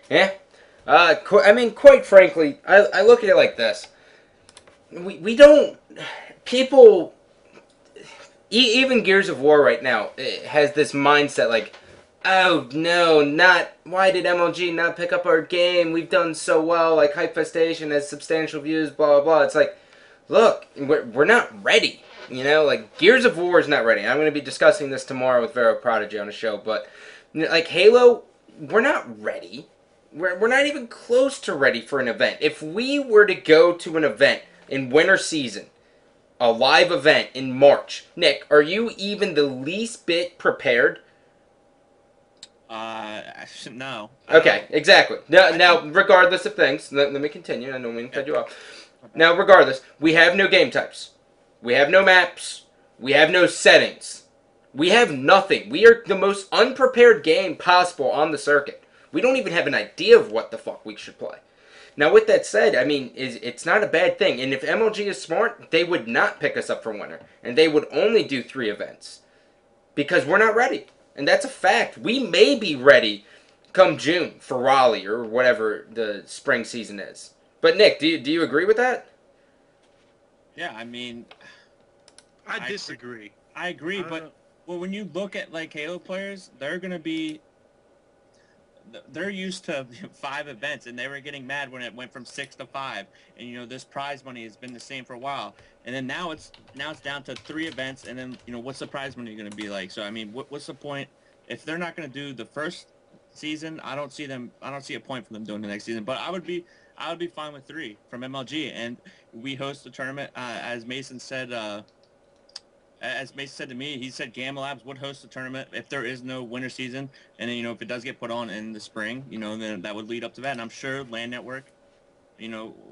Yeah. Quite frankly, I look at it like this. We don't... People... Even Gears of War right now has this mindset like, oh no, why did MLG not pick up our game? We've done so well, like Hypefestation has substantial views, blah blah blah. It's like, look, we're not ready. Like Gears of War is not ready. I'm going to be discussing this tomorrow with Vero Prodigy on a show, but like Halo, we're not ready. We're not even close to ready for an event. If we were to go to an event in winter season, a live event in March, Nick, are you even the least bit prepared? No. Okay, exactly. Now, think, regardless of things, let me continue. I don't mean to yeah, cut you off. okay. Now, regardless, we have no game types. We have no maps. We have no settings. We have nothing. We are the most unprepared game possible on the circuit. We don't even have an idea of what the fuck we should play. Now, with that said, I mean, it's not a bad thing. And if MLG is smart, they would not pick us up for winter. And they would only do 3 events. Because we're not ready. And that's a fact. We may be ready come June for Raleigh or whatever the spring season is. But Nick, do you agree with that? Yeah, I mean, I disagree. I agree, I don't but know. well, when you look at like Halo players, they're used to 5 events, and they were getting mad when it went from 6 to 5. And this prize money has been the same for a while, and then now it's down to 3 events, and then what's the prize money going to be like? So I mean, what's the point if they're not going to do the first season? I don't see a point for them doing the next season. But I would be fine with 3 from MLG, and we host the tournament as Mason said. As Mason said to me, he said Gamma Labs would host the tournament if there is no winter season, and then if it does get put on in the spring, then that would lead up to that. And I'm sure Land Network,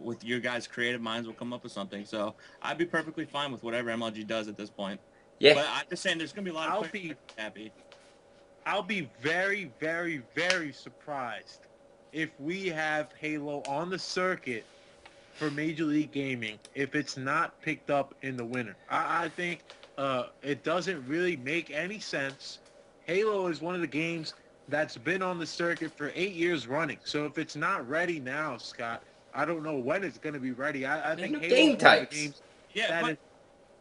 with your guys' creative minds, will come up with something. So I'd be perfectly fine with whatever MLG does at this point. Yeah. But I'm just saying, there's gonna be a lot of I'll players be happy. I'll be very, very, very surprised if we have Halo on the circuit for Major League Gaming if it's not picked up in the winter. I think it doesn't really make any sense. Halo is one of the games that's been on the circuit for 8 years running. So if it's not ready now, Scott, I don't know when it's going to be ready. I There's think no Halo game is one of the types. games Yeah, that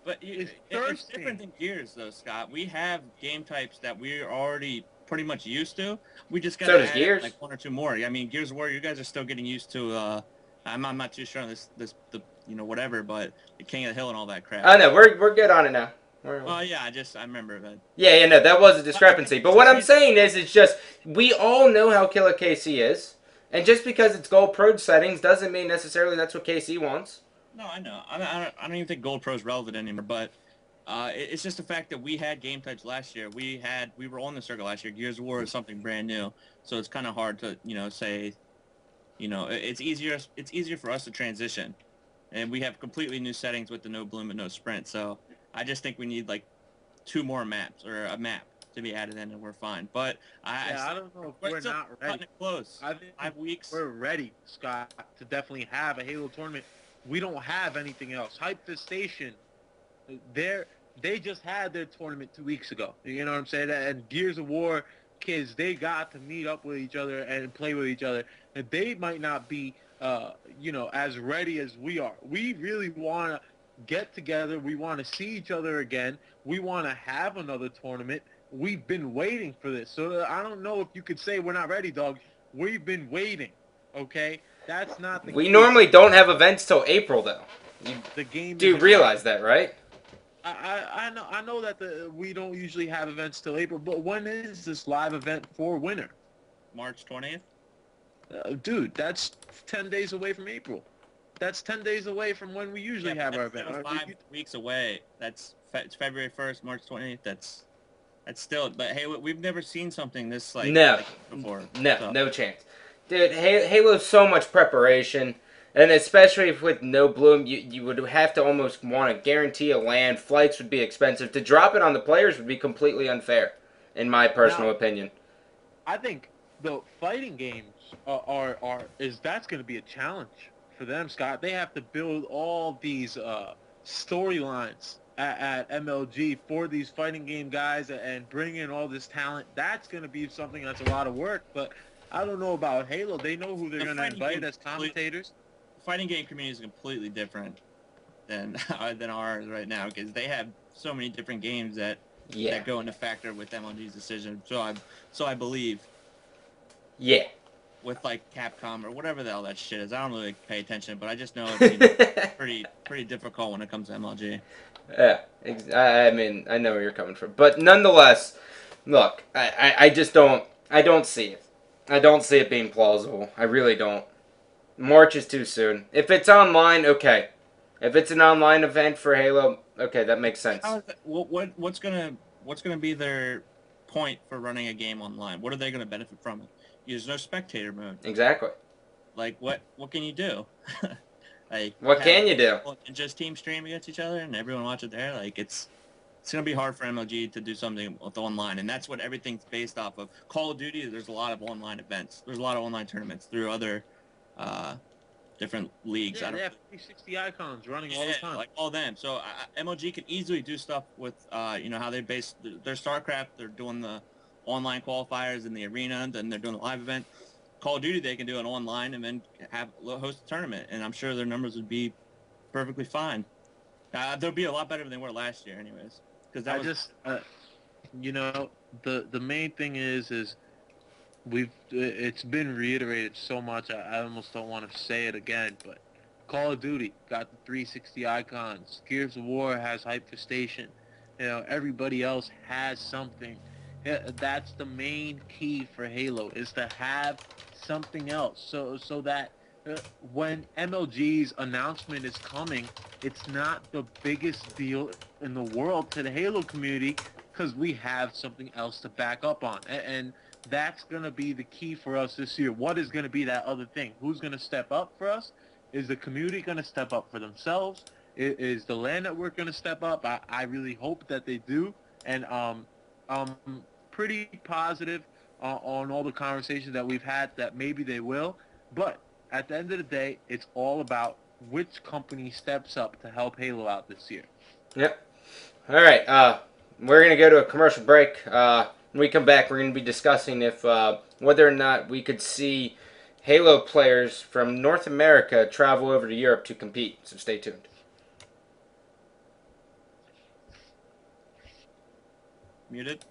but is it's thirsty. different than Gears, though, Scott. We have game types that we're already pretty much used to. We just So gotta does add in, Gears. like 1 or 2 more. I mean, Gears of War, you guys are still getting used to. I'm not too sure on the whatever, but the King of the Hill and all that crap. Oh no, we're good on it now. Well, yeah, I remember that. Yeah, no, that was a But I think discrepancy. But it's the what I'm same. saying is, it's just we all know how Killer KC is, and just because it's Gold Pro settings doesn't mean necessarily that's what KC wants. No, I know. I don't even think Gold Pro is relevant anymore. But it's just the fact that we had game types last year. We were on the circle last year. Gears of War is something brand new, so it's kind of hard to say. It's easier for us to transition, and we have completely new settings with the no bloom and no sprint. So I just think we need like 2 more maps or a map to be added in, and we're fine. But I don't know if we're still not cutting ready. it close. I think 5 weeks. we're ready, Scott, to definitely have a Halo tournament. We don't have anything else. Hype the Station, they just had their tournament 2 weeks ago. You know what I'm saying? And Gears of War kids, they got to meet up with each other and play with each other. And they might not be, as ready as we are. We really want to get together. We want to see each other again. We want to have another tournament. We've been waiting for this. So I don't know if you could say we're not ready, dog. We've been waiting, okay? That's not the We case. normally don't have events till April, though. You The game do is realize that, right? I know that we don't usually have events till April, but when is this live event for winter? March 20th. Dude, that's 10 days away from April. That's 10 days away from when we usually have our event. Still 5 weeks away. It's February 1st, March 20th. That's still. But hey, we've never seen something this No. before. No, So. no chance. Dude, Halo's so much preparation, and especially with no bloom, you would have to almost want to guarantee a land. Flights would be expensive. To drop it on the players would be completely unfair, in my personal opinion. I think the fighting games that's going to be a challenge for them, Scott. They have to build all these storylines at MLG for these fighting game guys and bring in all this talent. That's going to be something that's a lot of work, but I don't know about Halo. They know who they're going to invite as commentators. The fighting game community is completely different than ours right now because they have so many different games that go into factor with MLG's decision. So I believe. Yeah. With like Capcom or whatever the hell that shit is, I don't really pay attention, but I just know it's pretty difficult when it comes to MLG. Yeah, I mean, I know where you're coming from, but nonetheless, look, I just don't see it. I don't see it being plausible. I really don't. March is too soon. If it's online, okay. If it's an online event for Halo, okay, that makes sense. What's gonna be their point for running a game online? What are they going to benefit from it? There's no spectator mode. Exactly. Like, what can you do? Like, What can you do? And just team stream against each other and everyone watch it there? Like, it's going to be hard for MLG to do something with online, and that's what everything's based off of. Call of Duty, there's a lot of online events. There's a lot of online tournaments through other different leagues. Yeah, they have 360 icons running all the time. Like all them. So MLG can easily do stuff with, how they base their StarCraft. They're doing the online qualifiers in the arena, and then they're doing the live event. Call of Duty, they can do it online and then host a tournament, and I'm sure their numbers would be perfectly fine. They'll be a lot better than they were last year, anyways. Because the main thing is it's been reiterated so much. I almost don't want to say it again, but Call of Duty got the 360 icons. Gears of War has Hyperfestation. Everybody else has something. That's the main key for Halo, is to have something else, so that when MLG's announcement is coming, it's not the biggest deal in the world to the Halo community, because we have something else to back up on. And that's going to be the key for us this year. What is going to be that other thing? Who's going to step up for us? Is the community going to step up for themselves? Is the LAN network going to step up? I really hope that they do. And I'm pretty positive on all the conversations that we've had that maybe they will. But at the end of the day, it's all about which company steps up to help Halo out this year. Yep. All right. We're going to go to a commercial break. When we come back, we're going to be discussing if whether or not we could see Halo players from North America travel over to Europe to compete. So stay tuned. muted.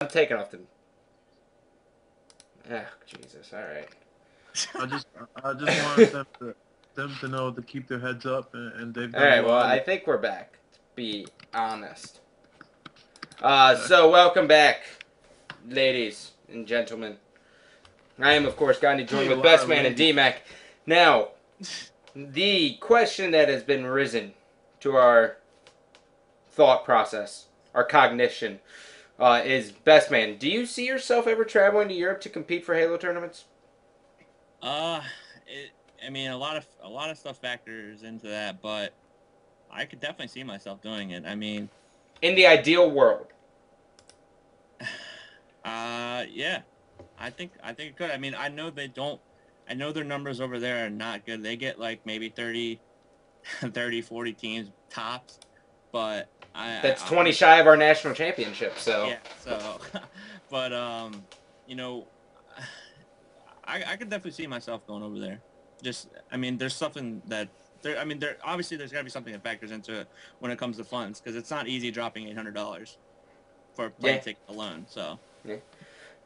I'm taking off the... Ah, Jesus. All right. I just wanted them to know to keep their heads up, and they've done All right, a well, lot. I think we're back, to be honest. So, welcome back, ladies and gentlemen. I am, of course, Gandhi, joined with Best Man and D-Mac. Now, the question that has been risen to our thought process, our cognition, is, Best Man, do you see yourself ever traveling to Europe to compete for Halo tournaments? I mean, a lot of stuff factors into that, but I could definitely see myself doing it. I mean, in the ideal world. Yeah, I think it could. I mean, I know their numbers over there are not good. They get like maybe 30, 40 teams tops, but that's 20 shy of our national championship. So yeah, so, but you know, I could definitely see myself going over there. Just, I mean, there's something that obviously there's got to be something that factors into it when it comes to funds, because it's not easy dropping $800 for a plane ticket alone. So. Yeah.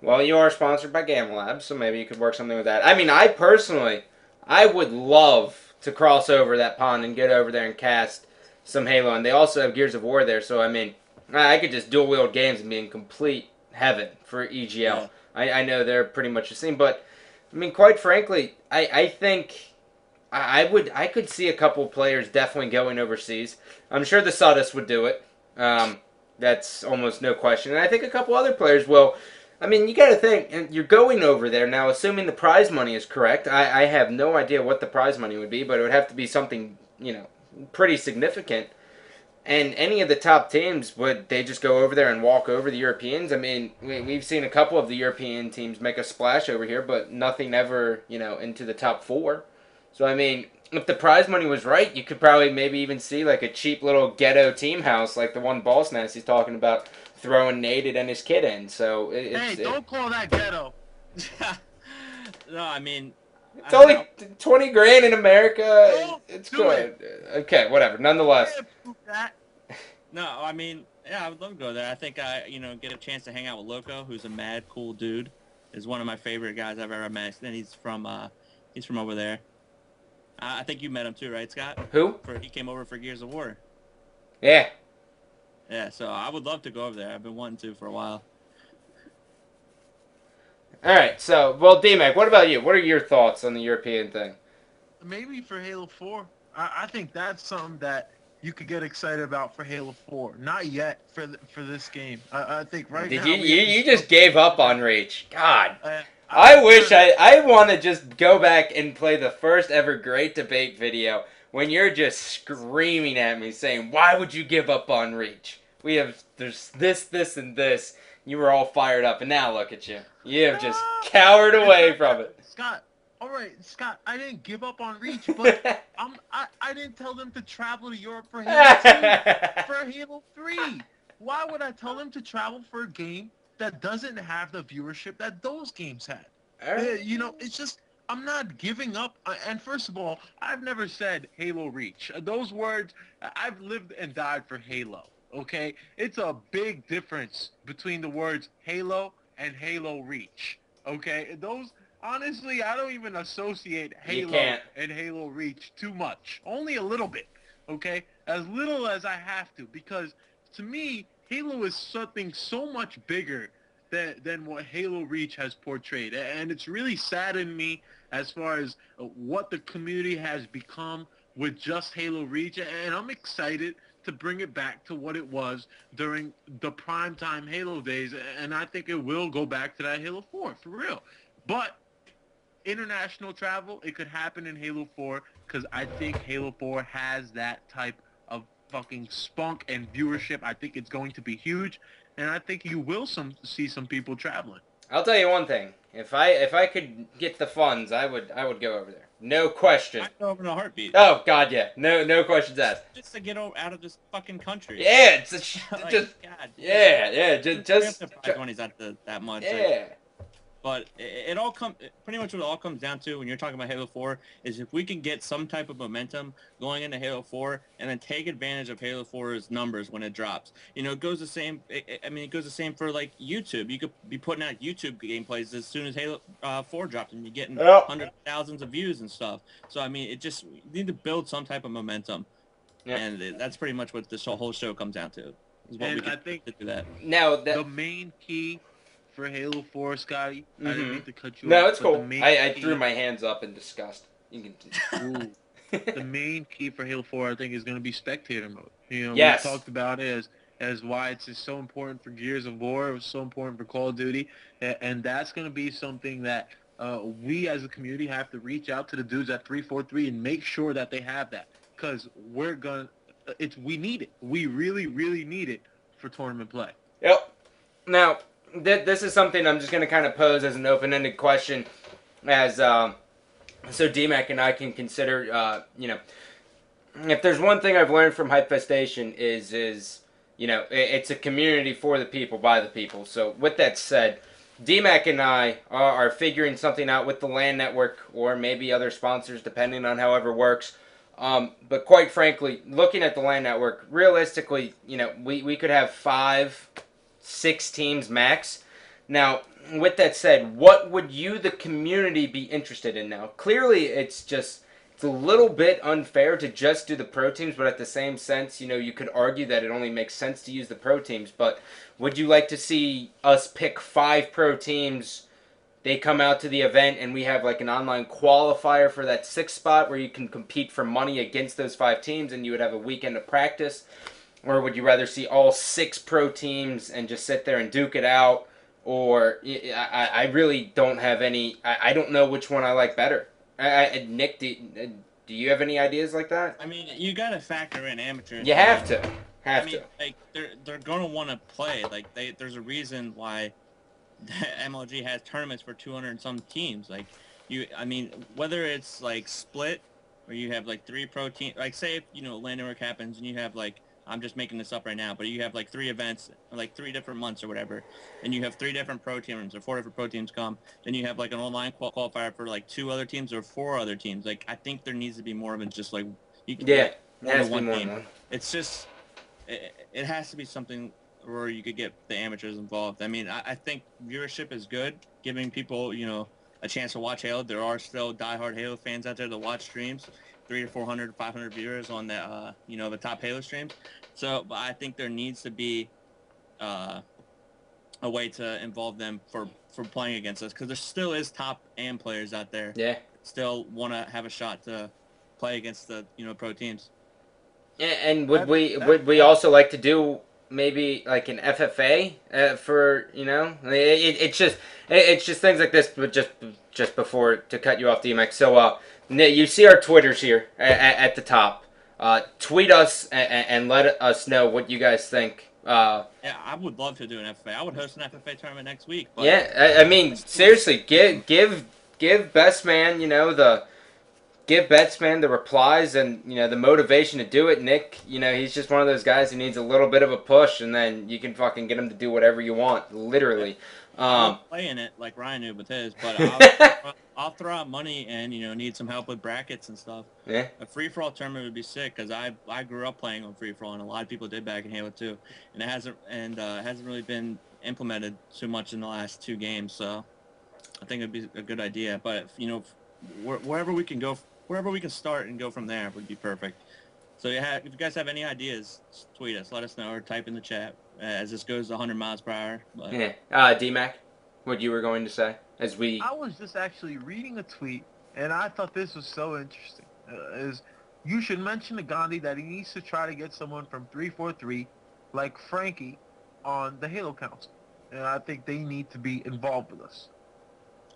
Well, you are sponsored by Gamma Labs, so maybe you could work something with that. I mean, I would love to cross over that pond and get over there and cast some Halo. And they also have Gears of War there, so I mean, I could just dual wield games and be in complete heaven for EGL. Yeah. I know they're pretty much the same, but I mean, quite frankly, I think I could see a couple players definitely going overseas. I'm sure the Sudus would do it. That's almost no question. And I think a couple other players will. I mean, you got to think, and you're going over there now, assuming the prize money is correct. I have no idea what the prize money would be, but it would have to be something, pretty significant. And any of the top teams, would they just go over there and walk over the Europeans? I mean, we've seen a couple of the European teams make a splash over here, but nothing ever, into the top four. So, I mean, if the prize money was right, you could probably maybe even see like a cheap little ghetto team house like the one Boss Nasty's talking about, throwing Nate and his kid in. So, Hey, don't call that ghetto. No, I mean, it's only 20 grand in America. Don't It's do good. Okay, whatever. Nonetheless. can't prove that. no, I mean, yeah, I would love to go there. I think get a chance to hang out with Loco, who's a mad cool dude. Is one of my favorite guys I've ever met. And he's from over there. I think you met him too, right, Scott? Who? He came over for Gears of War. Yeah. Yeah, so I would love to go over there. I've been wanting to for a while. All right, so, well, D-Mac, what about you? What are your thoughts on the European thing? Maybe for Halo 4. I think that's something that you could get excited about for Halo 4. Not yet for this game. I think right now... You just gave up on Reach. God. I wish I want to just go back and play the first ever Great Debate video when you're just screaming at me saying, why would you give up on Reach? There's this, and this. You were all fired up, and now look at you. You have just cowered away from it. Scott, all right, Scott, I didn't give up on Reach, but I didn't tell them to travel to Europe for Halo 2, for Halo 3. Why would I tell them to travel for a game that doesn't have the viewership that those games had? It's just, I'm not giving up. And first of all, I've never said Halo Reach. Those words, I've lived and died for Halo. Okay, it's a big difference between the words Halo and Halo Reach. Okay, those honestly, I don't even associate Halo and Halo Reach too much. Only a little bit. Okay, as little as I have to, because to me, Halo is something so much bigger than what Halo Reach has portrayed, and it's really saddened me as far as what the community has become with just Halo Reach, and I'm excited to bring it back to what it was during the primetime Halo days, and I think it will go back to that Halo 4, for real. But international travel, it could happen in Halo 4, because I think Halo 4 has that type of fucking spunk and viewership. I think it's going to be huge, and I think you will see some people traveling. I'll tell you one thing. If I could get the funds, I would go over there. No question. I'd go over in a heartbeat. Oh God, yeah. No questions asked. Just to get out of this fucking country. Yeah, it's like, just God, just when he's at that much. Yeah. Like, but pretty much what it all comes down to when you're talking about Halo 4 is if we can get some type of momentum going into Halo 4 and then take advantage of Halo 4's numbers when it drops. It goes the same. It goes the same for like YouTube. You could be putting out YouTube gameplays as soon as Halo 4 drops and you're getting hundreds of thousands of views and stuff. So you need to build some type of momentum, and that's pretty much what this whole show comes down to. I think to do that. Now the main key for Halo 4, Scotty. I didn't mean to cut you off. No, it's cool. I threw my hands up in disgust. You can. The main key for Halo 4, I think, is going to be spectator mode. We talked about it as why it's just so important for Gears of War. It was so important for Call of Duty, and that's going to be something that we as a community have to reach out to the dudes at 343 and make sure that they have that, because we need it. We really, really need it for tournament play. Yep. Now, this is something I'm just going to kind of pose as an open-ended question, as so D-Mac and I can consider. If there's one thing I've learned from Hypefestation is it's a community for the people by the people. So with that said, D-Mac and I are figuring something out with the LAN network or maybe other sponsors, depending on however works. But quite frankly, looking at the LAN network, realistically, we could have 5-6 teams max. Now, with that said, what would you, the community, be interested in now? Clearly, it's a little bit unfair to just do the pro teams, but at the same sense, you could argue that it only makes sense to use the pro teams. But would you like to see us pick 5 pro teams, they come out to the event, and we have like an online qualifier for that 6th spot where you can compete for money against those 5 teams, and you would have a weekend of practice? Or would you rather see all 6 pro teams and just sit there and duke it out? Or I really don't have any. I don't know which one I like better. Nick, Do you have any ideas like that? I mean, you got to factor in amateurs. You have to. I mean, like they're gonna want to play. Like there's a reason why MLG has tournaments for 200 and some teams. Like I mean, whether it's like split, where you have like 3 pro teams. Like say if landing work happens and you have like, I'm just making this up right now, but you have like 3 events, like 3 different months or whatever, and you have 3 different pro teams or 4 different pro teams come. Then you have like an online qualifier for like 2 other teams or 4 other teams. Like I think there needs to be more of it, just like you can Yeah, more it has than to be one more team. than one. It's just it has to be something where you could get the amateurs involved. I mean, I think viewership is good, giving people a chance to watch Halo. There are still diehard Halo fans out there that watch streams, 300 to 400, 500 viewers on the the top Halo streams. So, but I think there needs to be a way to involve them for playing against us, because there still is top AM players out there. Yeah. Still want to have a shot to play against the pro teams. And would we also like to do maybe like an FFA for it's just things like this, but just before to cut you off, DMX. So you see our Twitters here at the top. Tweet us and let us know what you guys think. Yeah, I would love to do an FFA. I would host an FFA tournament next week. But yeah, I mean seriously, give Best Man give Betsman the replies and the motivation to do it. Nick, he's just one of those guys who needs a little bit of a push, and then you can fucking get him to do whatever you want, literally. I'm playing it like Ryan knew with his, but I'll throw out money and need some help with brackets and stuff. Yeah. A free for all tournament would be sick, because I grew up playing on free for all, and a lot of people did back in Halo 2, and it hasn't really been implemented too much in the last 2 games. So I think it'd be a good idea. But wherever we can go. Wherever we can start and go from there would be perfect. So if you guys have any ideas, tweet us, let us know, or type in the chat as this goes 100 miles per hour. But. Yeah. D-Mac, what you were going to say? I was just actually reading a tweet, and I thought this was so interesting. Is you should mention to Gandhi that he needs to try to get someone from 343, like Frankie, on the HaloCouncil. And I think they need to be involved with us.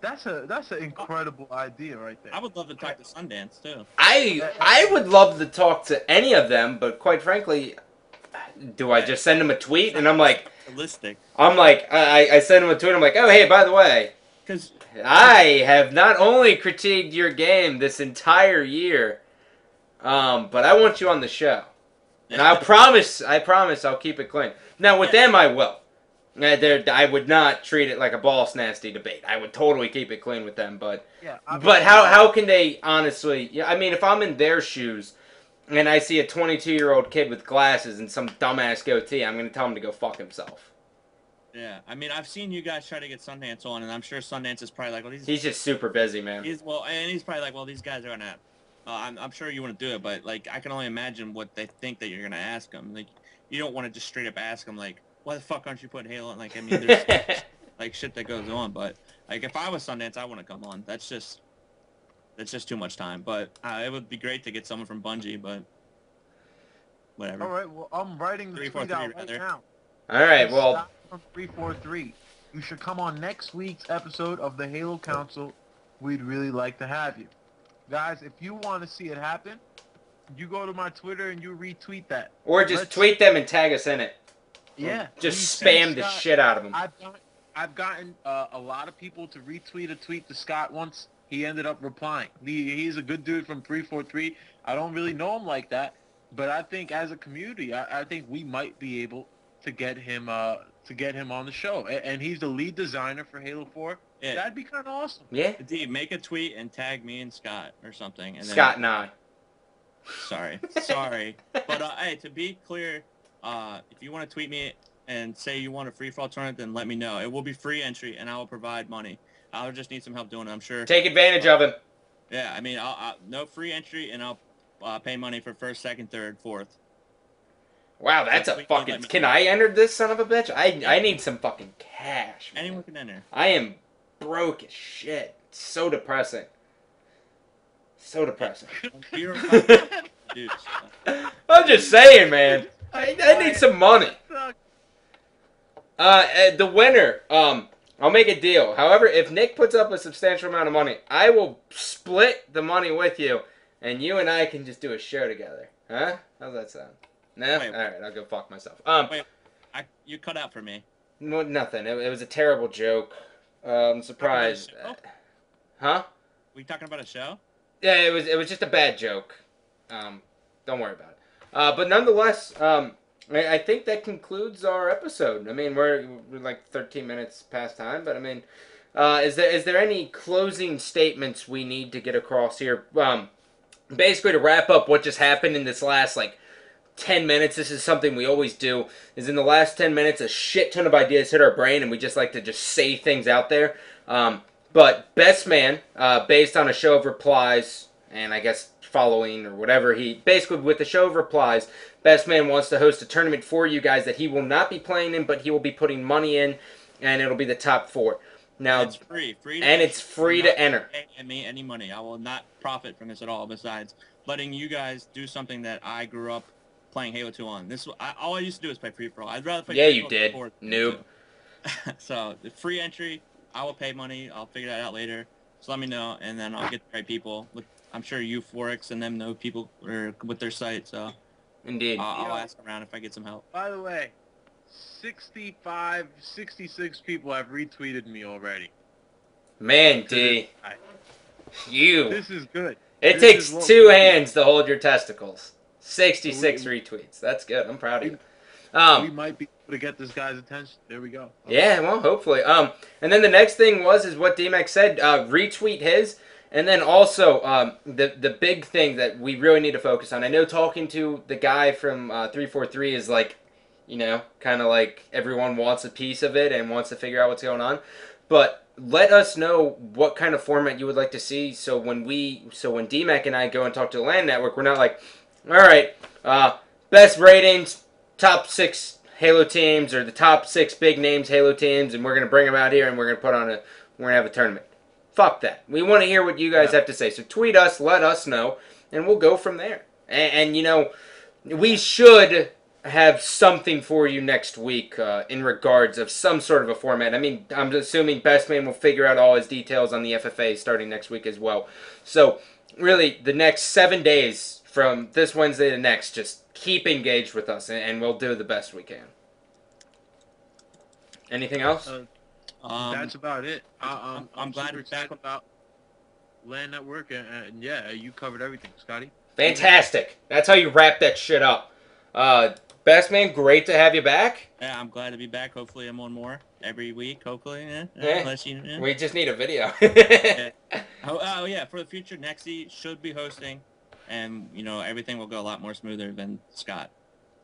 That's an incredible idea right there. I would love to talk to Sundance too. I would love to talk to any of them, but quite frankly, do I just send them a tweet and I'm like, realistic? I send them a tweet. I'm like, oh hey, by the way, because I have not only critiqued your game this entire year, but I want you on the show, and I promise I'll keep it clean. Now with them, I will. I would not treat it like a boss nasty debate. I would totally keep it clean with them, but how can they honestly? Yeah, I mean, if I'm in their shoes and I see a 22-year-old kid with glasses and some dumbass goatee, I'm gonna tell him to go fuck himself. Yeah, I mean, I've seen you guys try to get Sundance on, and I'm sure Sundance is probably like, well, he's just super busy, man. He's probably like, well, these guys are gonna. I'm sure you want to do it, but like, I can only imagine what they think that you're gonna ask them. Like, you don't want to just straight up ask them like, why the fuck aren't you putting Halo on? Like, I mean, there's like shit that goes on, but like if I was Sundance, I want to come on. That's just too much time. But it would be great to get someone from Bungie, but whatever. All right, well, I'm writing the tweet out right now. All right, well, from 343, you should come on next week's episode of the Halo Council. We'd really like to have you, guys. If you want to see it happen, you go to my Twitter and you retweet that, or just tweet them and tag us in it. Yeah. Just spam the shit out of them. I've gotten a lot of people to retweet a tweet to Scott once. He ended up replying. He's a good dude from 343. I don't really know him like that, but I think as a community, I think we might be able to get him on the show. And he's the lead designer for Halo 4. Yeah. That'd be kind of awesome. Yeah. D, make a tweet and tag me and Scott or something. And Scott and I. Sorry. But hey, to be clear, if you want to tweet me and say you want a free-for-all tournament, then let me know. It will be free entry, and I will provide money. I'll just need some help doing it, I'm sure. Take advantage of him. Yeah, I mean, I'll no free entry, and I'll pay money for first, second, third, fourth. Wow, that's a fucking... Can I enter this son of a bitch? I need some fucking cash, man. Anyone can enter. I am broke as shit. It's so depressing. So depressing. I'm just saying, man. I need some money. The winner, I'll make a deal. However, if Nick puts up a substantial amount of money, I will split the money with you. and you and I can just do a show together. Huh? How's that sound? No? Wait. Alright, I'll go fuck myself. Wait, you cut out for me. Nothing. It was a terrible joke. I'm surprised. Huh? We talking about a show? Yeah, it was just a bad joke. Don't worry about it. But nonetheless, I think that concludes our episode. I mean, we're like 13 minutes past time, but I mean, is there any closing statements we need to get across here? Basically, to wrap up what just happened in this last 10 minutes, this is something we always do, is in the last 10 minutes, a shit ton of ideas hit our brain, and we just like to just say things out there. But Best Man, based on a show of replies, and I guess following or whatever, basically with the show of replies, Best Man wants to host a tournament for you guys that he will not be playing in, but he will be putting money in, and it'll be the top 4. Now, it's free it's free to enter. Pay me any money. I will not profit from this at all. Besides letting you guys do something that I grew up playing Halo 2 on. All I used to do is play free for all. I'd rather play. Yeah, free you did, noob. So the free entry, I will pay money. I'll figure that out later. So let me know, and then I'll get the right people. I'm sure Euphorics and them know people with their site. So indeed, I'll ask around if I get some help. By the way, 66 people have retweeted me already. Man, D, This is good. It takes 2 hands to hold your testicles. 66 retweets. That's good. I'm proud of you. We might be able to get this guy's attention. There we go. Yeah, well, hopefully. And then the next thing is what D-Mac said. Retweet his. And then also, the big thing that we really need to focus on. I know talking to the guy from 343 is kind of like everyone wants a piece of it and wants to figure out what's going on. But let us know what kind of format you would like to see. So when D-Mac and I go and talk to the LAN network, we're not like, all right, best ratings, top 6 Halo teams, or the top 6 big names Halo teams, and we're gonna bring them out here and we're gonna have a tournament. Fuck that. We want to hear what you guys have to say. So tweet us, let us know, and we'll go from there. And we should have something for you next week in regards of some sort of a format. I mean, I'm assuming Best Man will figure out all his details on the FFA starting next week as well. So really, the next 7 days from this Wednesday to next, just keep engaged with us, and we'll do the best we can. Anything else? That's about it. I'm glad it's back about LAN Network, and yeah, you covered everything, Scotty. Fantastic. That's how you wrap that shit up. Best Man, great to have you back. Yeah, I'm glad to be back. Hopefully I'm on more every week, hopefully. Unless we just need a video. Yeah. Oh, yeah, for the future, Nexi should be hosting. And, everything will go a lot more smoother than Scott.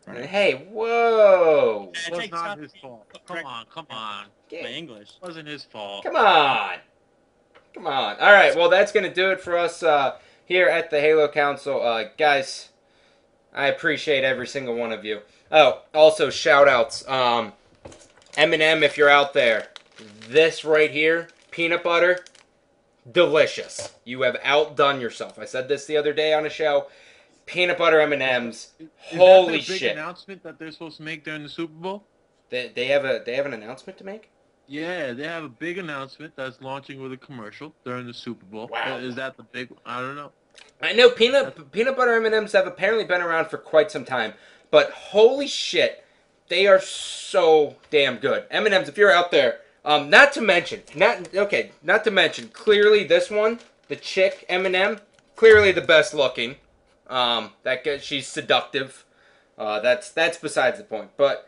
Right? Hey, whoa. It was not his fault. Come on. My English. It wasn't his fault. Come on. All right, well, that's going to do it for us here at the Halo Council. Guys, I appreciate every single one of you. Oh, also, shout-outs. Eminem, if you're out there, this right here, peanut butter, delicious. You have outdone yourself. I said this the other day on a show. Peanut butter M&Ms. Holy shit! Is that the big announcement that they're supposed to make during the Super Bowl? They have an announcement to make? Yeah, they have a big announcement that's launching with a commercial during the Super Bowl. Wow. Is that the big? I don't know. I know peanut butter M&Ms have apparently been around for quite some time, but holy shit, they are so damn good. M&Ms, if you're out there. Not to mention, clearly this one, the chick M&M, clearly the best looking. She's seductive. That's besides the point. But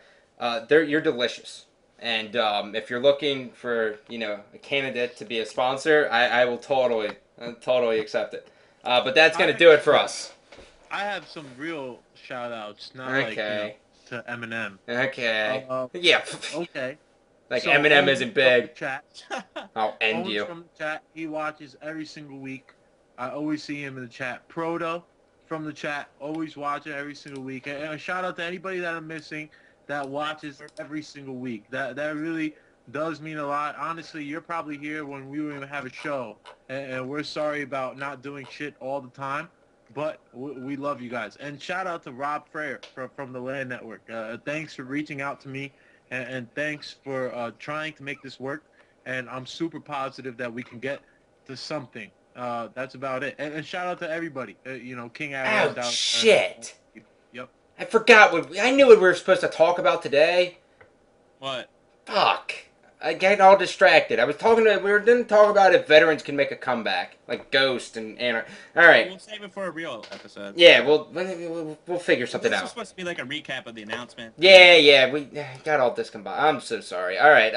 you're delicious. And if you're looking for a candidate to be a sponsor, I will totally accept it. But that's gonna do it for us. I have some real shout outs, not to Eminem. Okay. Yeah. Okay. Like so Eminem isn't big. Chat. I'll end you. From the chat, he watches every single week. I always see him in the chat. Proto from the chat, always watching every single week. And a shout out to anybody that I'm missing that watches every single week. That really does mean a lot. Honestly, you're probably here when we don't even have a show, and we're sorry about not doing shit all the time. But we love you guys. And shout out to Rob Frere from the LAN Network. Thanks for reaching out to me. And thanks for trying to make this work. And I'm super positive that we can get to something. That's about it. And shout out to everybody. King Oh, Arrow down. shit. Yep. I forgot I knew what we were supposed to talk about today. What? Fuck. I get all distracted. We were going to talk about if veterans can make a comeback, like Ghost and Anarchy. All right. We'll save it for a real episode. Yeah, we'll figure something This out. was supposed to be like a recap of the announcement. Yeah, we got all discombobulated. I'm so sorry. All right,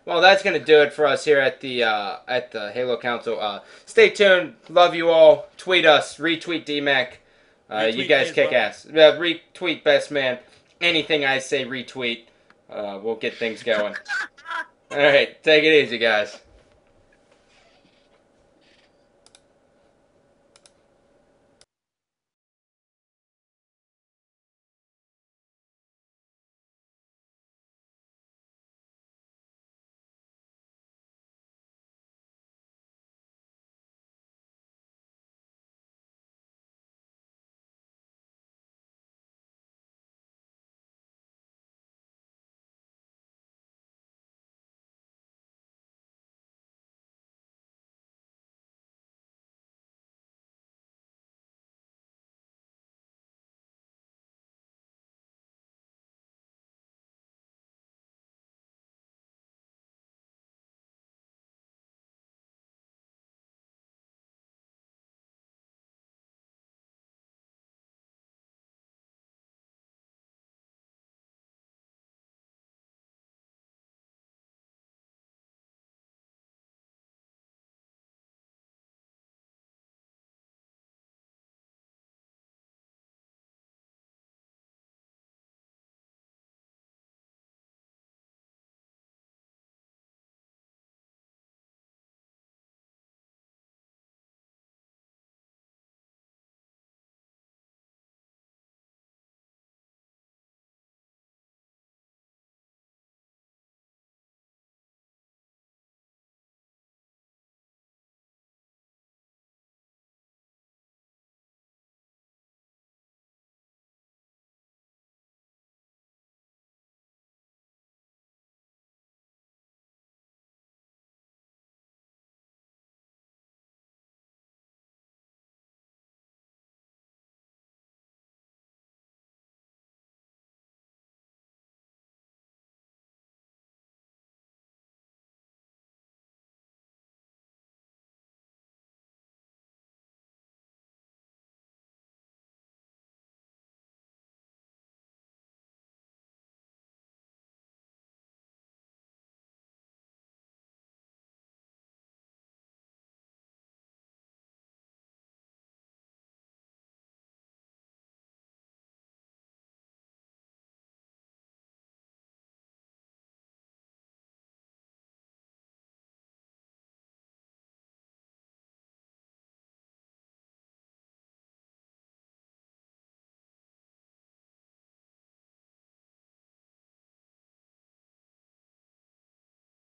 well, that's gonna do it for us here at the Halo Council. Stay tuned. Love you all. Tweet us. Retweet DMAC. You guys kick ass. Retweet Best Man. Anything I say, retweet. We'll get things going. All right, take it easy, guys.